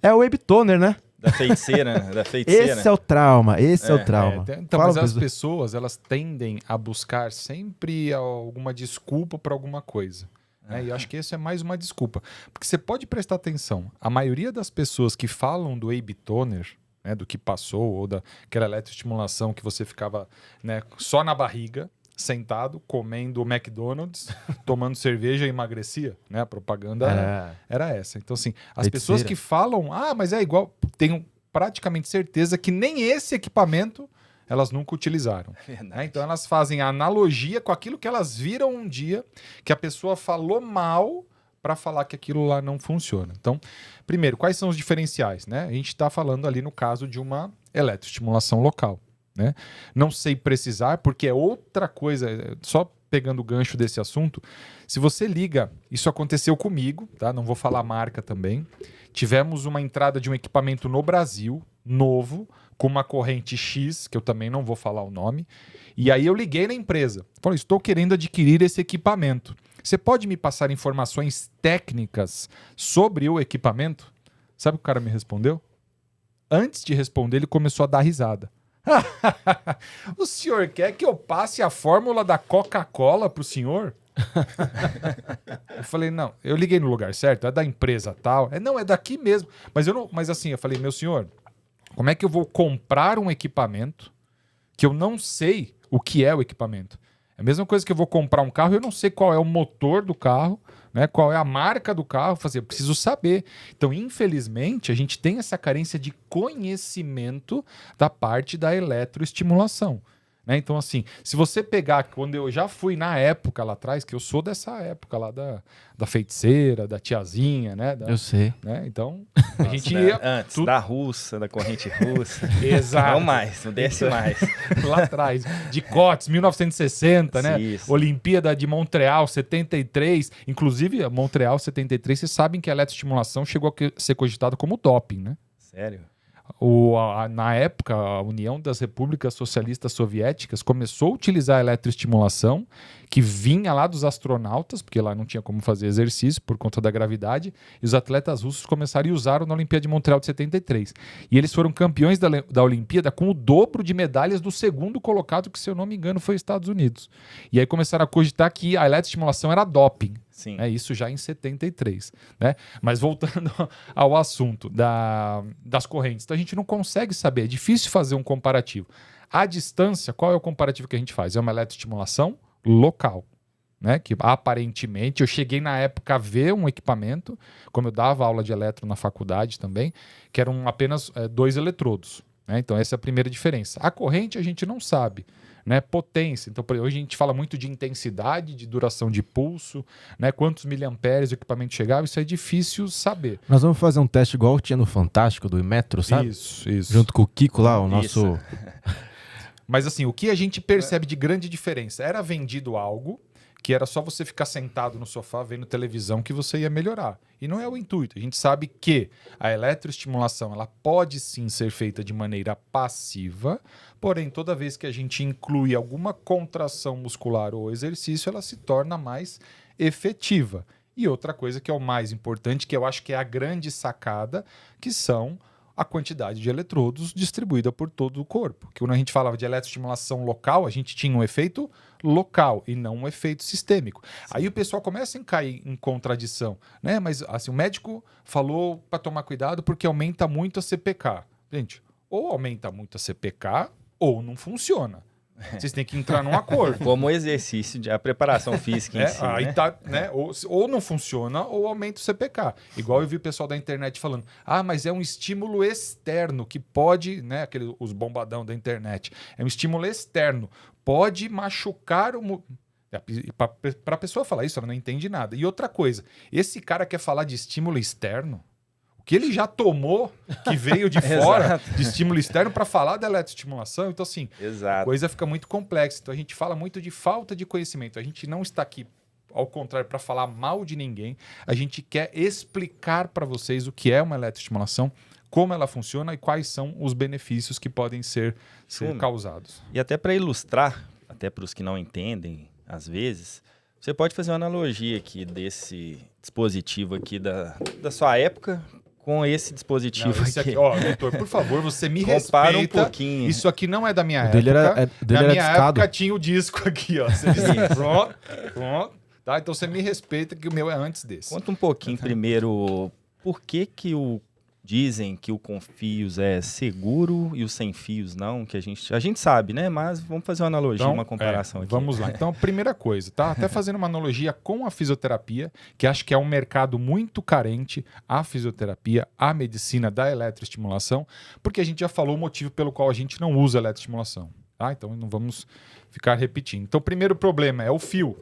é o AB Toner, né? Da feiticeira, né? Da feiticeira. Esse é o trauma, esse é o trauma. Então, Fala, mas as professor. pessoas, elas tendem a buscar sempre alguma desculpa para alguma coisa. Né? E eu acho que isso é mais uma desculpa. Porque você pode prestar atenção, a maioria das pessoas que falam do AB Toner, né, do que passou, ou daquela eletroestimulação que você ficava, né, só na barriga, sentado, comendo McDonald's, tomando cerveja e emagrecia, né? A propaganda era essa. Então, assim, as Feiticeira. pessoas que falam, mas é igual, tenho praticamente certeza que nem esse equipamento elas nunca utilizaram. Verdade. Né? Então elas fazem a analogia com aquilo que elas viram um dia, que a pessoa falou mal para falar que aquilo lá não funciona. Então, primeiro, quais são os diferenciais? Né? A gente está falando ali no caso de uma eletroestimulação local. Né? Não sei precisar, porque é outra coisa, só pegando o gancho desse assunto, se você liga, isso aconteceu comigo, tá? Não vou falar a marca também, tivemos uma entrada de um equipamento no Brasil, novo, com uma corrente X, que eu também não vou falar o nome, e aí eu liguei na empresa, falei, estou querendo adquirir esse equipamento. Você pode me passar informações técnicas sobre o equipamento? Sabe o que o cara me respondeu? Antes de responder, ele começou a dar risada. O senhor quer que eu passe a fórmula da Coca-Cola pro senhor? Eu falei, não, eu liguei no lugar certo, é da empresa tal. Não, é daqui mesmo. Mas assim, eu falei, meu senhor, como é que eu vou comprar um equipamento que eu não sei o que é o equipamento? É a mesma coisa que eu vou comprar um carro e eu não sei qual é o motor do carro, né? Qual é a marca do carro, eu preciso saber. Então, infelizmente, a gente tem essa carência de conhecimento da parte da eletroestimulação. Né? Então, assim, se você pegar, quando eu já fui na época lá atrás, que eu sou dessa época lá da feiticeira, da tiazinha, né? Eu sei. Né? Então, a gente ia... Antes, da russa, da corrente russa. Exato. Não mais, não desce mais. Lá atrás, de Cotes, 1960, né? Isso. Olimpíada de Montreal, 73. Inclusive, Montreal, 73, vocês sabem que a eletroestimulação chegou a ser cogitada como doping, né? Sério? Na época, a União das Repúblicas Socialistas Soviéticas começou a utilizar a eletroestimulação, que vinha lá dos astronautas, porque lá não tinha como fazer exercício por conta da gravidade, e os atletas russos começaram e usaram na Olimpíada de Montreal de 73. E eles foram campeões da Olimpíada com o dobro de medalhas do segundo colocado, que, se eu não me engano, foi os Estados Unidos. E aí começaram a cogitar que a eletroestimulação era doping. Sim. Isso já em 73. Né? Mas voltando ao assunto das correntes, então a gente não consegue saber, é difícil fazer um comparativo. À distância, qual é o comparativo que a gente faz? É uma eletroestimulação local. Né? Que aparentemente, eu cheguei na época a ver um equipamento, como eu dava aula de eletro na faculdade também, que eram apenas 2 eletrodos. Né? Então essa é a primeira diferença. A corrente a gente não sabe. Né, potência. Então, hoje a gente fala muito de intensidade, de duração de pulso, né, quantos miliamperes o equipamento chegava, isso é difícil saber. Nós vamos fazer um teste igual tinha no Fantástico do Metro, sabe? Isso. Junto com o Kiko lá, o nosso... Mas assim, o que a gente percebe de grande diferença? Era vendido algo que era só você ficar sentado no sofá vendo televisão que você ia melhorar. E não é o intuito. A gente sabe que a eletroestimulação ela pode sim ser feita de maneira passiva, porém, toda vez que a gente inclui alguma contração muscular ou exercício, ela se torna mais efetiva. E outra coisa que é o mais importante, que eu acho que é a grande sacada, que são a quantidade de eletrodos distribuída por todo o corpo. Que quando a gente falava de eletroestimulação local, a gente tinha um efeito local e não um efeito sistêmico. Sim. Aí o pessoal começa a cair em contradição, né? Mas assim, o médico falou para tomar cuidado porque aumenta muito a CPK. Gente, ou aumenta muito a CPK ou não funciona. Vocês têm que entrar num acordo. Como exercício, a preparação física em si, aí né? tá, né? Ou não funciona ou aumenta o CPK. Igual eu vi o pessoal da internet falando, mas é um estímulo externo que pode, né? Os bombadão da internet. É um estímulo externo. Pode machucar o... Para a pessoa falar isso, ela não entende nada. E outra coisa, esse cara quer falar de estímulo externo? Que ele já tomou, que veio de fora, de estímulo externo, para falar da eletroestimulação. Então, assim, a coisa fica muito complexa. Então, a gente fala muito de falta de conhecimento. A gente não está aqui, ao contrário, para falar mal de ninguém. A gente quer explicar para vocês o que é uma eletroestimulação, como ela funciona e quais são os benefícios que podem ser causados. E até para ilustrar, até para os que não entendem, às vezes... Você pode fazer uma analogia aqui desse dispositivo aqui da sua época com esse dispositivo aqui. Doutor, por favor, você me respeita. Um pouquinho. Isso aqui não é da minha época. Dele na era minha discado. época tinha o disco aqui, ó. Você diz, pronto. Tá? Então você me respeita que o meu é antes desse. Conta um pouquinho primeiro por que o dizem que o com fios é seguro e o sem fios não, que a gente sabe, né? Mas vamos fazer uma analogia, Então, uma comparação aqui. Vamos lá. Então, primeira coisa, tá? Até fazendo uma analogia com a fisioterapia, que acho que é um mercado muito carente, a fisioterapia, a medicina da eletroestimulação, porque a gente já falou o motivo pelo qual a gente não usa eletroestimulação. Tá? Então não vamos ficar repetindo. Então o primeiro problema é o fio.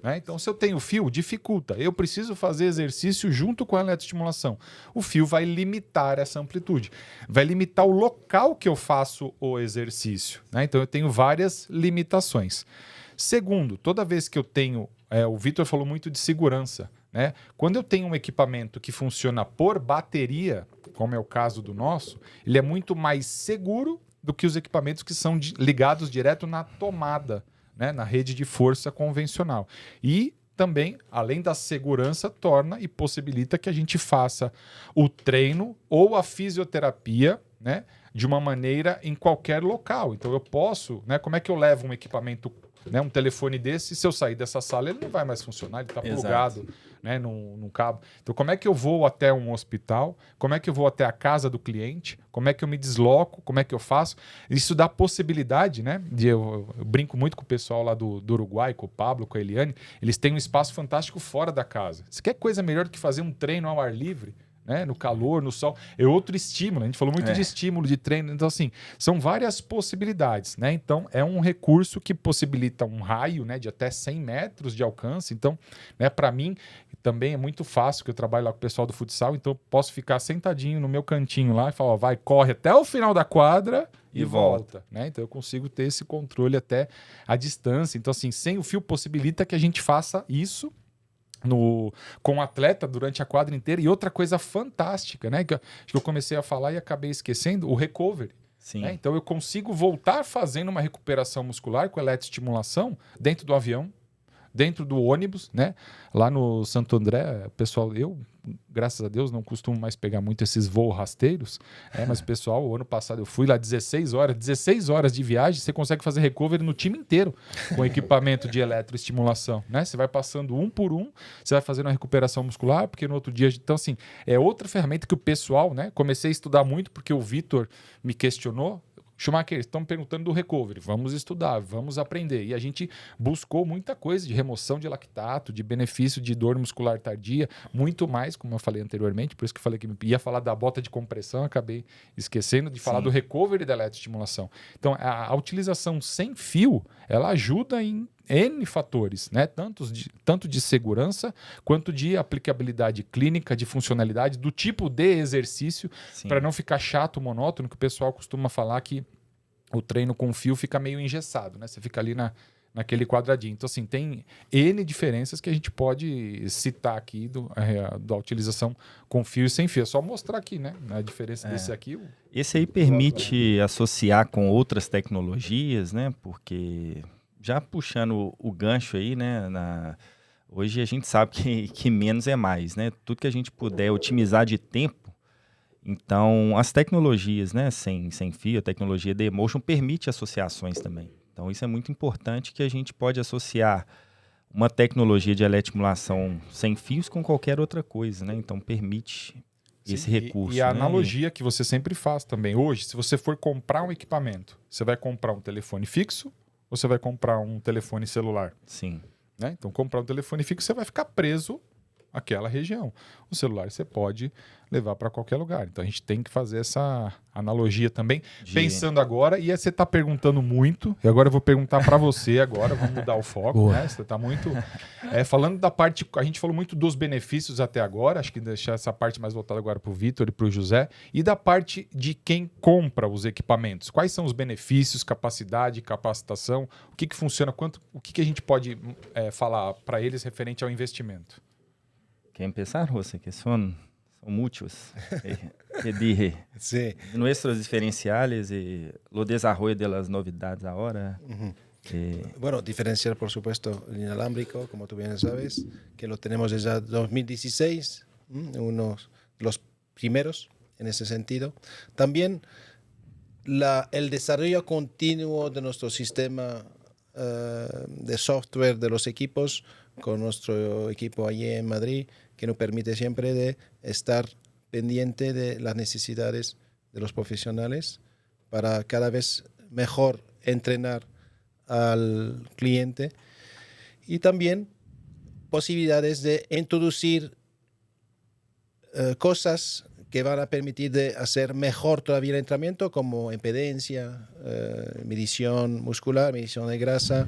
Né? Então se eu tenho fio, dificulta. Eu preciso fazer exercício junto com a eletroestimulação. O fio vai limitar essa amplitude. Vai limitar o local que eu faço o exercício. Né? Então eu tenho várias limitações. Segundo, toda vez que eu tenho... o Vitor falou muito de segurança. Né? Quando eu tenho um equipamento que funciona por bateria, como é o caso do nosso, ele é muito mais seguro do que os equipamentos que são ligados direto na tomada, né, na rede de força convencional. E também, além da segurança, torna e possibilita que a gente faça o treino ou a fisioterapia, né, de uma maneira em qualquer local. Então eu posso, né, como é que eu levo um equipamento, né, um telefone desse, se eu sair dessa sala ele não vai mais funcionar, ele está plugado, né, num cabo. Então como é que eu vou até um hospital? Como é que eu vou até a casa do cliente? Como é que eu me desloco? Como é que eu faço? Isso dá possibilidade, né? Eu brinco muito com o pessoal lá do Uruguai, com o Pablo, com a Eliane. Eles têm um espaço fantástico fora da casa. Você quer coisa melhor do que fazer um treino ao ar livre? Né? No calor, no sol, é outro estímulo. A gente falou muito de estímulo, de treino. Então, assim, são várias possibilidades. Né? Então, é um recurso que possibilita um raio, né, de até 100 metros de alcance. Então, né, para mim, também é muito fácil, que eu trabalho lá com o pessoal do futsal, então eu posso ficar sentadinho no meu cantinho lá e falar, ó, vai, corre até o final da quadra e volta. Né? Então, eu consigo ter esse controle até a distância. Então, assim, sem o fio possibilita que a gente faça isso com o atleta durante a quadra inteira. E outra coisa fantástica, né, que eu comecei a falar e acabei esquecendo, o recovery. Sim. Né? Então eu consigo voltar fazendo uma recuperação muscular com eletroestimulação dentro do avião, dentro do ônibus, né? Lá no Santo André, pessoal, eu, graças a Deus, não costumo mais pegar muito esses voos rasteiros, mas pessoal, o ano passado eu fui lá 16 horas de viagem, você consegue fazer recovery no time inteiro com equipamento de eletroestimulação, né? Você vai passando um por um, você vai fazendo a recuperação muscular, porque no outro dia... Então, assim, é outra ferramenta que o pessoal, né? Comecei a estudar muito porque o Vitor me questionou. Schumacher, estão perguntando do recovery, vamos estudar, vamos aprender. E a gente buscou muita coisa de remoção de lactato, de benefício de dor muscular tardia, muito mais, como eu falei anteriormente, por isso que eu falei que ia falar da bota de compressão, acabei esquecendo de falar do recovery da eletroestimulação. Então, a utilização sem fio, ela ajuda em N fatores, né? Tanto de segurança quanto de aplicabilidade clínica, de funcionalidade, do tipo de exercício, para não ficar chato, monótono, que o pessoal costuma falar que o treino com fio fica meio engessado, né? Você fica ali naquele quadradinho. Então, assim, tem N diferenças que a gente pode citar aqui da utilização com fio e sem fio. É só mostrar aqui, né? A diferença desse aqui. Esse aí permite associar com outras tecnologias, né? Porque... Já puxando o gancho aí, né? Hoje a gente sabe que menos é mais, né? Tudo que a gente puder otimizar de tempo. Então, as tecnologias, né? Sem fio, a tecnologia da Emotion permite associações também. Então, isso é muito importante, que a gente pode associar uma tecnologia de eletroestimulação sem fios com qualquer outra coisa, né? Então, permite esse recurso. E a analogia que você sempre faz também. Hoje, se você for comprar um equipamento, você vai comprar um telefone fixo, ou você vai comprar um telefone celular? Sim. Né? Então, comprar um telefone fixo, você vai ficar preso àquela região. O celular você pode levar para qualquer lugar. Então, a gente tem que fazer essa analogia também. Pensando agora, e você está perguntando muito, e agora eu vou perguntar para você agora, vamos mudar o foco. Né? Você está muito... falando da parte... A gente falou muito dos benefícios até agora, acho que deixar essa parte mais voltada agora para o Vitor e para o José, e da parte de quem compra os equipamentos. Quais são os benefícios, capacidade, capacitação, o que funciona, o que a gente pode falar para eles referente ao investimento? Quer começar, José? Que son muchos. Que dije. Sí. Nuestros diferenciales y lo desarrollo de las novedades ahora. Bueno, diferencial, por supuesto, el inalámbrico, como tú bien sabes, que lo tenemos desde 2016, unos de los primeros en ese sentido. También el desarrollo continuo de nuestro sistema de software de los equipos, con nuestro equipo allí en Madrid, que nos permite siempre de estar pendiente de las necesidades de los profesionales para cada vez mejor entrenar al cliente y también posibilidades de introducir cosas que van a permitir de hacer mejor todavía el entrenamiento, como impedencia, medición muscular, medición de grasa,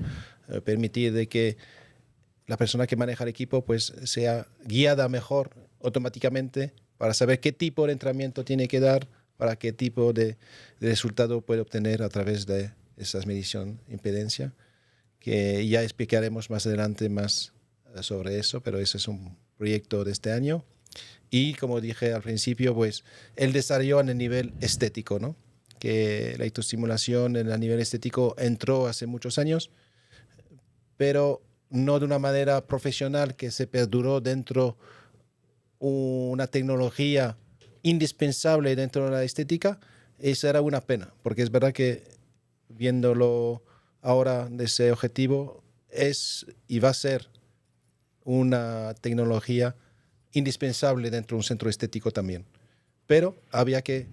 permitir de que la persona que maneja el equipo pues sea guiada mejor automáticamente para saber qué tipo de entrenamiento tiene que dar, para qué tipo de resultado puede obtener a través de esas mediciones de impedencia, que ya explicaremos más adelante más sobre eso, pero ese es un proyecto de este año. Y como dije al principio, pues el desarrollo en el nivel estético, ¿no? Que la electroestimulación en el nivel estético entró hace muchos años, pero no de una manera profesional que se perduró dentro una tecnología indispensable dentro de la estética. Esa era una pena, porque es verdad que viéndolo ahora de ese objetivo es y va a ser una tecnología indispensable dentro de un centro estético también. Pero había que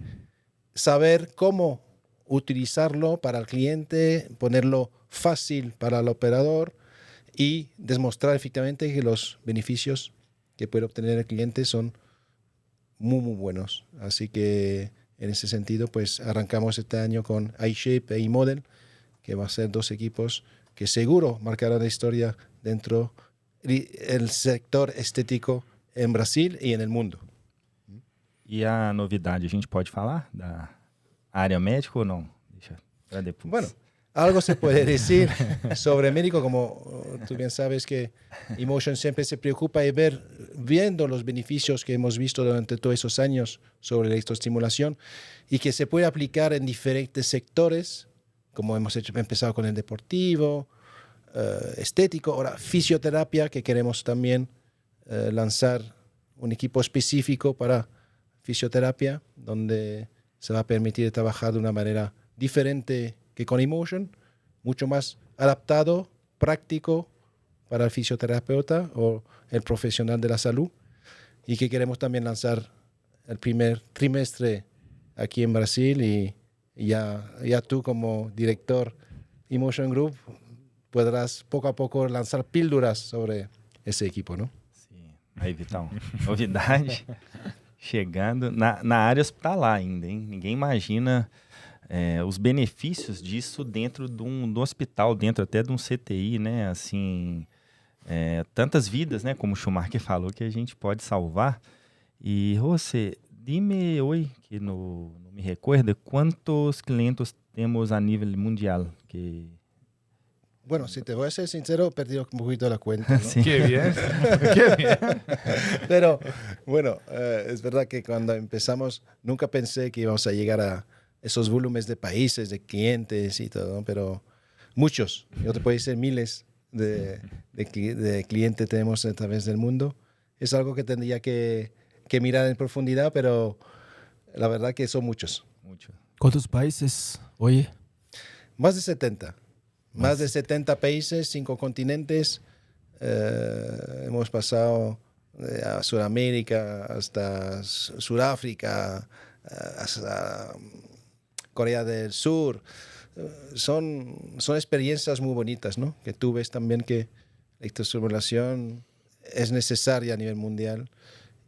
saber cómo utilizarlo para el cliente, ponerlo fácil para el operador y demostrar efectivamente que los beneficios que puede obtener el cliente son muy, muy buenos. Así que en ese sentido, pues arrancamos este año con iShape e iModel, que va a ser dos equipos que seguro marcarán la historia dentro del sector estético em Brasil e no mundo. E a novidade, a gente pode falar da área médica ou não? Deixa para depois. Bueno, algo se puede decir sobre médico, como tú bien sabes que Emotion siempre se preocupa de viendo los beneficios que hemos visto durante todos esos años sobre la electroestimulación y que se puede aplicar en diferentes sectores, como hemos empezado con el deportivo, estético, ahora fisioterapia, que queremos también lanzar un equipo específico para fisioterapia, donde se va a permitir trabajar de una manera diferente que con Emotion, mucho más adaptado, práctico para el fisioterapeuta o el profesional de la salud, y que queremos también lanzar el primer trimestre aquí en Brasil, y ya tú como director Emotion Group podrás poco a poco lanzar píldoras sobre ese equipo, ¿no? Aí, Vitão, novidade chegando na área hospitalar ainda, hein? Ninguém imagina os benefícios disso dentro de um hospital, dentro até de um CTI, né? Assim, tantas vidas, né? Como o Schumacher falou, que a gente pode salvar. E, José, dime hoje, que não me recuerdo, quantos clientes temos a nível mundial que... Bueno, si te voy a ser sincero, he perdido un poquito la cuenta, ¿no? Sí. Qué bien, qué bien. Pero, bueno, es verdad que cuando empezamos nunca pensé que íbamos a llegar a esos volúmenes de países, de clientes y todo, ¿no? Pero muchos, yo te puedo decir miles de clientes tenemos a través del mundo. Es algo que tendría que mirar en profundidad, pero la verdad que son muchos. ¿Cuántos países hoy? Más de 70. Más de 70 países, 5 continentes. Hemos pasado a Sudamérica, hasta Sudáfrica, hasta Corea del Sur. Son experiencias muy bonitas, ¿no? Que tú ves también que la electroestimulación es necesaria a nivel mundial,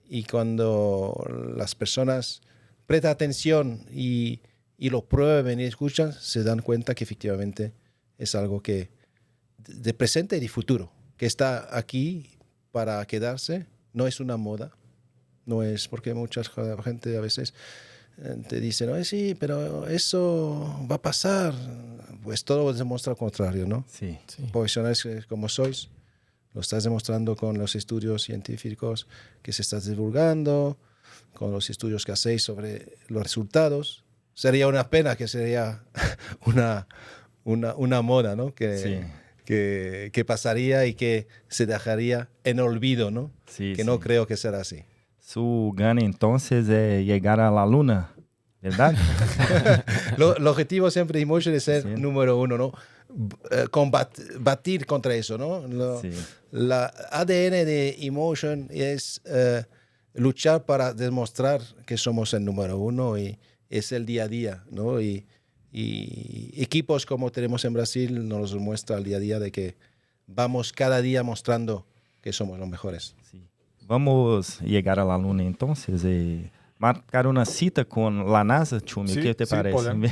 y cuando las personas prestan atención y lo prueben y escuchan, se dan cuenta que efectivamente es algo que de presente y de futuro, que está aquí para quedarse. No es una moda, no es, porque mucha gente a veces te dice, no, sí, pero eso va a pasar. Pues todo demuestra lo contrario, ¿no? Sí. Profesionales como sois, lo estás demostrando con los estudios científicos que se están divulgando, con los estudios que hacéis sobre los resultados. Sería una pena que sería una moda, ¿no? Que pasaría y que se dejaría en olvido, ¿no? Sí, que no creo que será así. Su gana entonces es llegar a la luna, ¿verdad? El objetivo siempre de Emotion es ser número uno, ¿no? Batir contra eso, ¿no? La ADN de Emotion es luchar para demostrar que somos el número uno y es el día a día, ¿no? Y equipos como tenemos en Brasil nos muestra el día a día de que vamos cada día mostrando que somos los mejores. Sí. Vamos llegar a la Luna entonces. Marcar una cita con la NASA, Tchumi, ¿qué te parece? Podemos.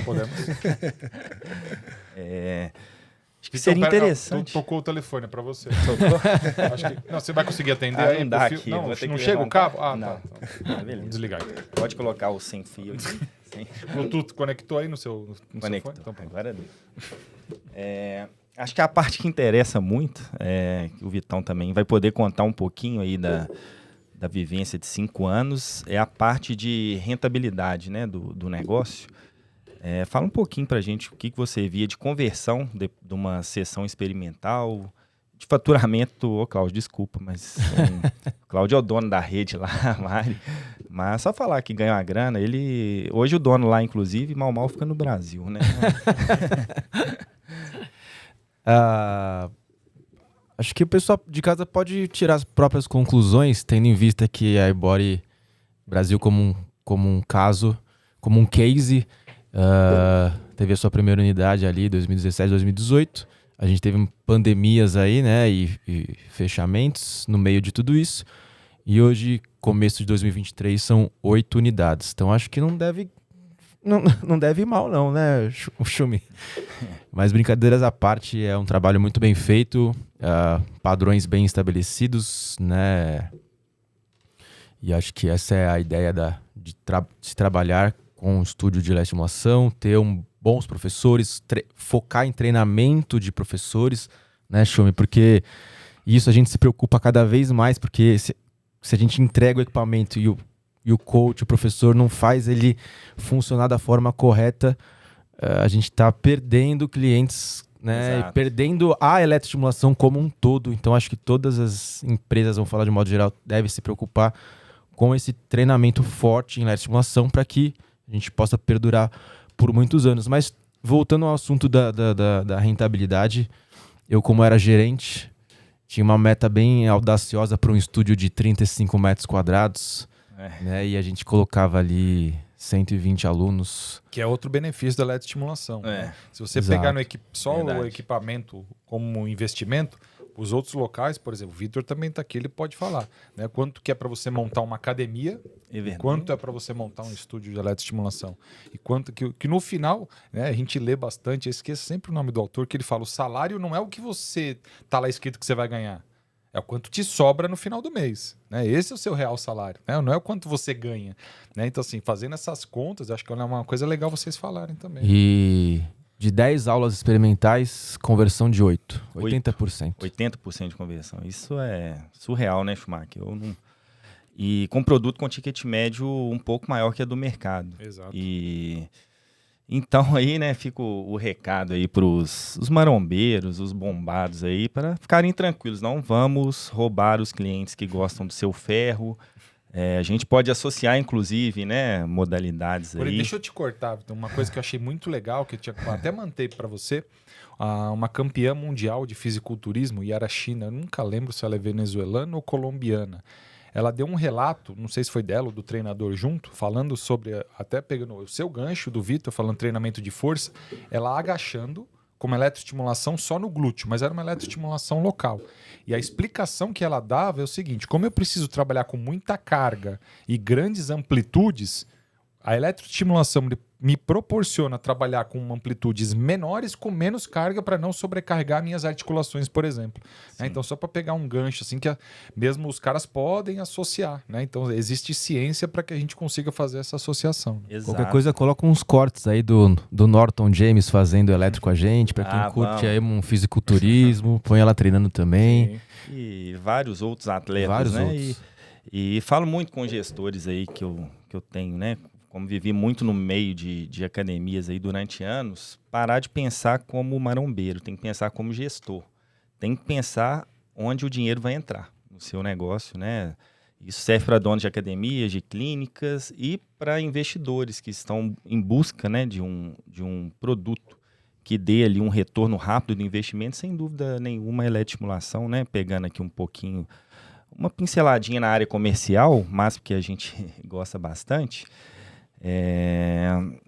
Acho que seria interessante. Tocou o telefone para você. Acho que, não, você vai conseguir atender aí? Não dá aqui. Não chega o cabo? Não. Tá. Beleza. Vamos desligar então. Pode colocar o sem fio aqui. Bluetooth conectou aí no seu fone? Então, agora deu. Acho que a parte que interessa muito, que o Vitão também vai poder contar um pouquinho aí da vivência de 5 anos, é a parte de rentabilidade, né, do negócio. Fala um pouquinho pra gente o que você via de conversão de uma sessão experimental, de faturamento. Ô, Cláudio, desculpa, mas o Cláudio é o dono da rede lá, Mari. Mas só falar que ganha uma grana, hoje o dono lá, inclusive, mal fica no Brasil, né? Acho que o pessoal de casa pode tirar as próprias conclusões, tendo em vista que a Ebori Brasil como um caso, como um case, teve a sua primeira unidade ali em 2017, 2018. A gente teve pandemias aí, né, e fechamentos no meio de tudo isso. E hoje, começo de 2023, são 8 unidades. Então acho que não deve ir mal não, né, Tchumi? Mas brincadeiras à parte, é um trabalho muito bem feito, padrões bem estabelecidos, né? E acho que essa é a ideia de se trabalhar com um estúdio de eletroestimulação, ter bons professores, focar em treinamento de professores, né, Tchumi? Porque isso a gente se preocupa cada vez mais, porque se a gente entrega o equipamento e o coach, o professor, não faz ele funcionar da forma correta, a gente está perdendo clientes, né? E perdendo a eletroestimulação como um todo. Então, acho que todas as empresas, vamos falar de modo geral, devem se preocupar com esse treinamento forte em eletroestimulação para que a gente possa perdurar por muitos anos. Mas, voltando ao assunto da rentabilidade, eu, como era gerente, tinha uma meta bem audaciosa para um estúdio de 35 metros quadrados, né? E a gente colocava ali 120 alunos. Que é outro benefício da eletroestimulação. Né? Se você Exato. pegar só o equipamento como investimento, os outros locais, por exemplo, o Vitor também está aqui, ele pode falar, né? Quanto que é para você montar uma academia, quanto é para você montar um estúdio de eletroestimulação. E quanto que no final, né, a gente lê bastante, eu esqueço sempre o nome do autor, que ele fala, o salário não é o que você tá lá escrito que você vai ganhar. É o quanto te sobra no final do mês, né? Esse é o seu real salário, né? Não é o quanto você ganha, né? Então, assim, fazendo essas contas, acho que é uma coisa legal vocês falarem também. E de 10 aulas experimentais, conversão de 8. 80%. 80% de conversão. Isso é surreal, né, Schumacher? E com produto com ticket médio um pouco maior que a do mercado. Exato. Então aí, né, fica o recado aí para os marombeiros, os bombados aí, para ficarem tranquilos. Não vamos roubar os clientes que gostam do seu ferro. A gente pode associar, inclusive, né, modalidades aí. Deixa eu te cortar, Vitor. Uma coisa que eu achei muito legal, que eu até mantei para você, uma campeã mundial de fisiculturismo, Yara China, eu nunca lembro se ela é venezuelana ou colombiana. Ela deu um relato, não sei se foi dela ou do treinador junto, falando sobre, até pegando o seu gancho do Vitor, falando treinamento de força, ela agachando com uma eletroestimulação só no glúteo, mas era uma eletroestimulação local. E a explicação que ela dava é o seguinte, como eu preciso trabalhar com muita carga e grandes amplitudes, a eletroestimulação me proporciona trabalhar com amplitudes menores com menos carga para não sobrecarregar minhas articulações, por exemplo. Né? Então, só para pegar um gancho, assim, que mesmo os caras podem associar. Né? Então, existe ciência para que a gente consiga fazer essa associação. Exato. Qualquer coisa, coloca uns cortes aí do Norton James fazendo elétrico com a gente, para quem curte aí um fisiculturismo, põe ela treinando também. Sim. E vários outros atletas, né? E falo muito com gestores aí que eu tenho, né? Como vivi muito no meio de academias aí durante anos, parar de pensar como marombeiro, tem que pensar como gestor. Tem que pensar onde o dinheiro vai entrar no seu negócio, né? Isso serve para donos de academias, de clínicas e para investidores que estão em busca, né, de um produto que dê ali um retorno rápido do investimento, sem dúvida nenhuma, eletroestimulação, né? Pegando aqui um pouquinho uma pinceladinha na área comercial, mas porque a gente gosta bastante.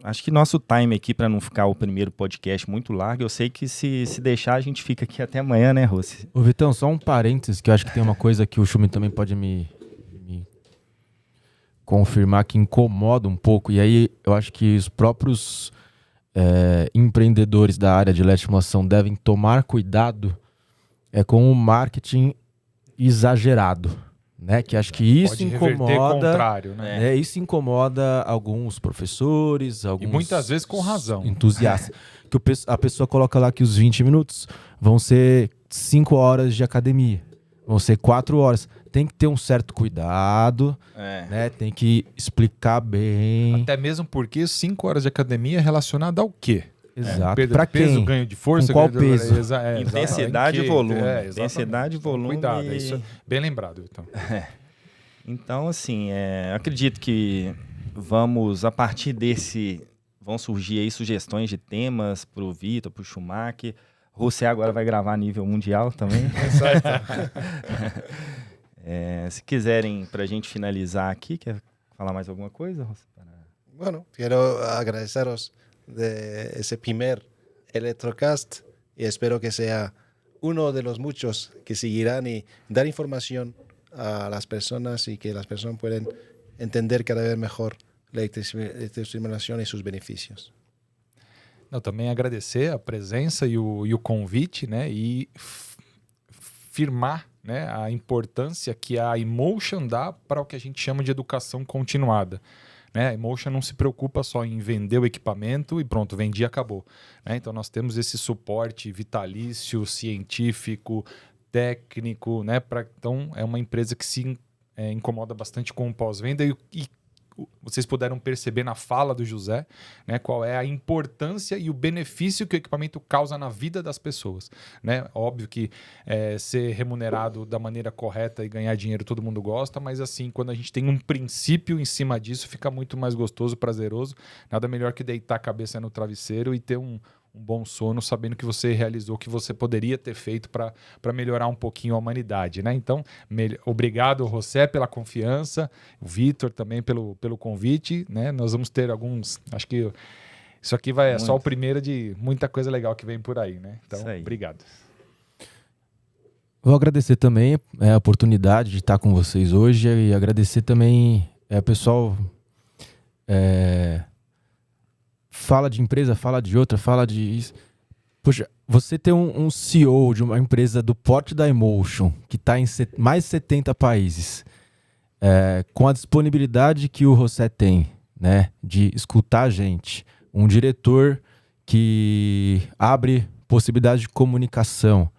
Acho que nosso time aqui, para não ficar o primeiro podcast muito largo, eu sei que se deixar a gente fica aqui até amanhã, né, Rossi? Ô Vitão, só um parênteses, que eu acho que tem uma coisa que o Schumi também pode me confirmar que incomoda um pouco, e aí eu acho que os próprios empreendedores da área de eletroestimulação devem tomar cuidado com o marketing exagerado, né? Que acho que isso pode reverter incomoda, contrário, né? Isso incomoda alguns professores, alguns E muitas vezes com razão. entusiastas. Que a pessoa coloca lá que os 20 minutos vão ser 5 horas de academia, vão ser 4 horas. Tem que ter um certo cuidado, né? Tem que explicar bem. Até mesmo porque 5 horas de academia é relacionada ao quê? Exato. Perda Pra de peso, quem? ganho de força, Com qual ganho de... peso? Intensidade e volume. Exatamente. Intensidade e volume. Cuidado, isso é bem lembrado, então. Então, assim, acredito que vamos, a partir desse, vão surgir aí sugestões de temas para o Vitor, para o Schumacher. O José agora vai gravar a nível mundial também. Se quiserem, para a gente finalizar aqui, quer falar mais alguma coisa, José? Bueno, quiero agradeceros de ese primer Electrocast y espero que sea uno de los muchos que seguirán y dar información a las personas y que las personas puedan entender cada vez mejor la electroestimulación y sus beneficios. Não, também agradecer a presença e o convite, né? E firmar, né, a importância que a Emotion dá para o que a gente chama de educação continuada. Né? A Emotion não se preocupa só em vender o equipamento e pronto, vendi e acabou. Né? Então nós temos esse suporte vitalício, científico, técnico. Né? Então é uma empresa que se incomoda bastante com o pós-venda e vocês puderam perceber na fala do José, né, qual é a importância e o benefício que o equipamento causa na vida das pessoas. Né? Óbvio que ser remunerado da maneira correta e ganhar dinheiro todo mundo gosta, mas assim, quando a gente tem um princípio em cima disso, fica muito mais gostoso, prazeroso. Nada melhor que deitar a cabeça no travesseiro e ter um bom sono, sabendo que você realizou o que você poderia ter feito para melhorar um pouquinho a humanidade. Né? Então, obrigado, José, pela confiança, o Vitor também pelo convite. Né? Nós vamos ter alguns... Acho que isso aqui é só o primeiro de muita coisa legal que vem por aí. Né? Então, obrigado. Vou agradecer também a oportunidade de estar com vocês hoje e agradecer também pessoal... fala de empresa, fala de outra, fala de isso. Poxa, você ter um CEO de uma empresa do porte da Emotion, que está em mais de 70 países, com a disponibilidade que o José tem, né, de escutar a gente, um diretor que abre possibilidade de comunicação,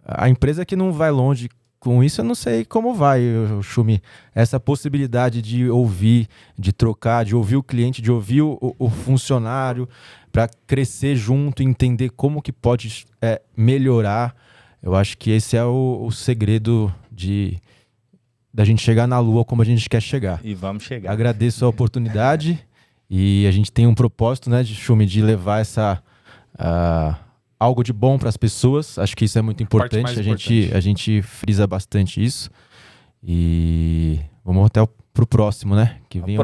a empresa que não vai longe com isso, eu não sei como vai, Schumi. Essa possibilidade de ouvir, de trocar, de ouvir o cliente, de ouvir o funcionário, para crescer junto, entender como que pode melhorar. Eu acho que esse é o segredo da gente chegar na Lua como a gente quer chegar. E vamos chegar. Agradeço a oportunidade e a gente tem um propósito, né, Schumi, de levar algo de bom para as pessoas. Acho que isso é muito importante. A gente frisa bastante isso. E vamos até pro próximo, né? Que venha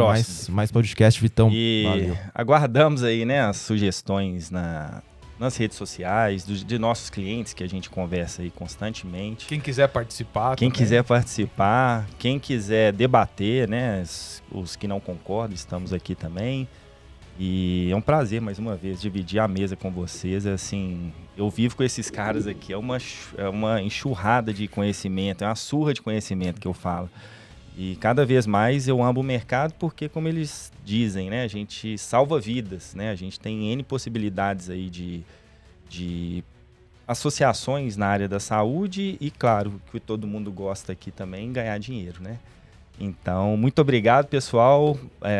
mais podcast, Vitão. E valeu. Aguardamos aí, né, as sugestões nas redes sociais, de nossos clientes, que a gente conversa aí constantemente. Quem quiser participar. Quem quiser debater, né? Os que não concordam, estamos aqui também. E é um prazer, mais uma vez, dividir a mesa com vocês. Assim, eu vivo com esses caras aqui, é uma enxurrada de conhecimento, é uma surra de conhecimento que eu falo. E cada vez mais eu amo o mercado porque, como eles dizem, né, a gente salva vidas, né? A gente tem N possibilidades aí de associações na área da saúde e, claro, que todo mundo gosta aqui também, ganhar dinheiro, né? Então, muito obrigado, pessoal.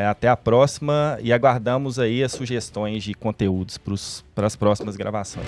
Até a próxima e aguardamos aí as sugestões de conteúdos para as próximas gravações.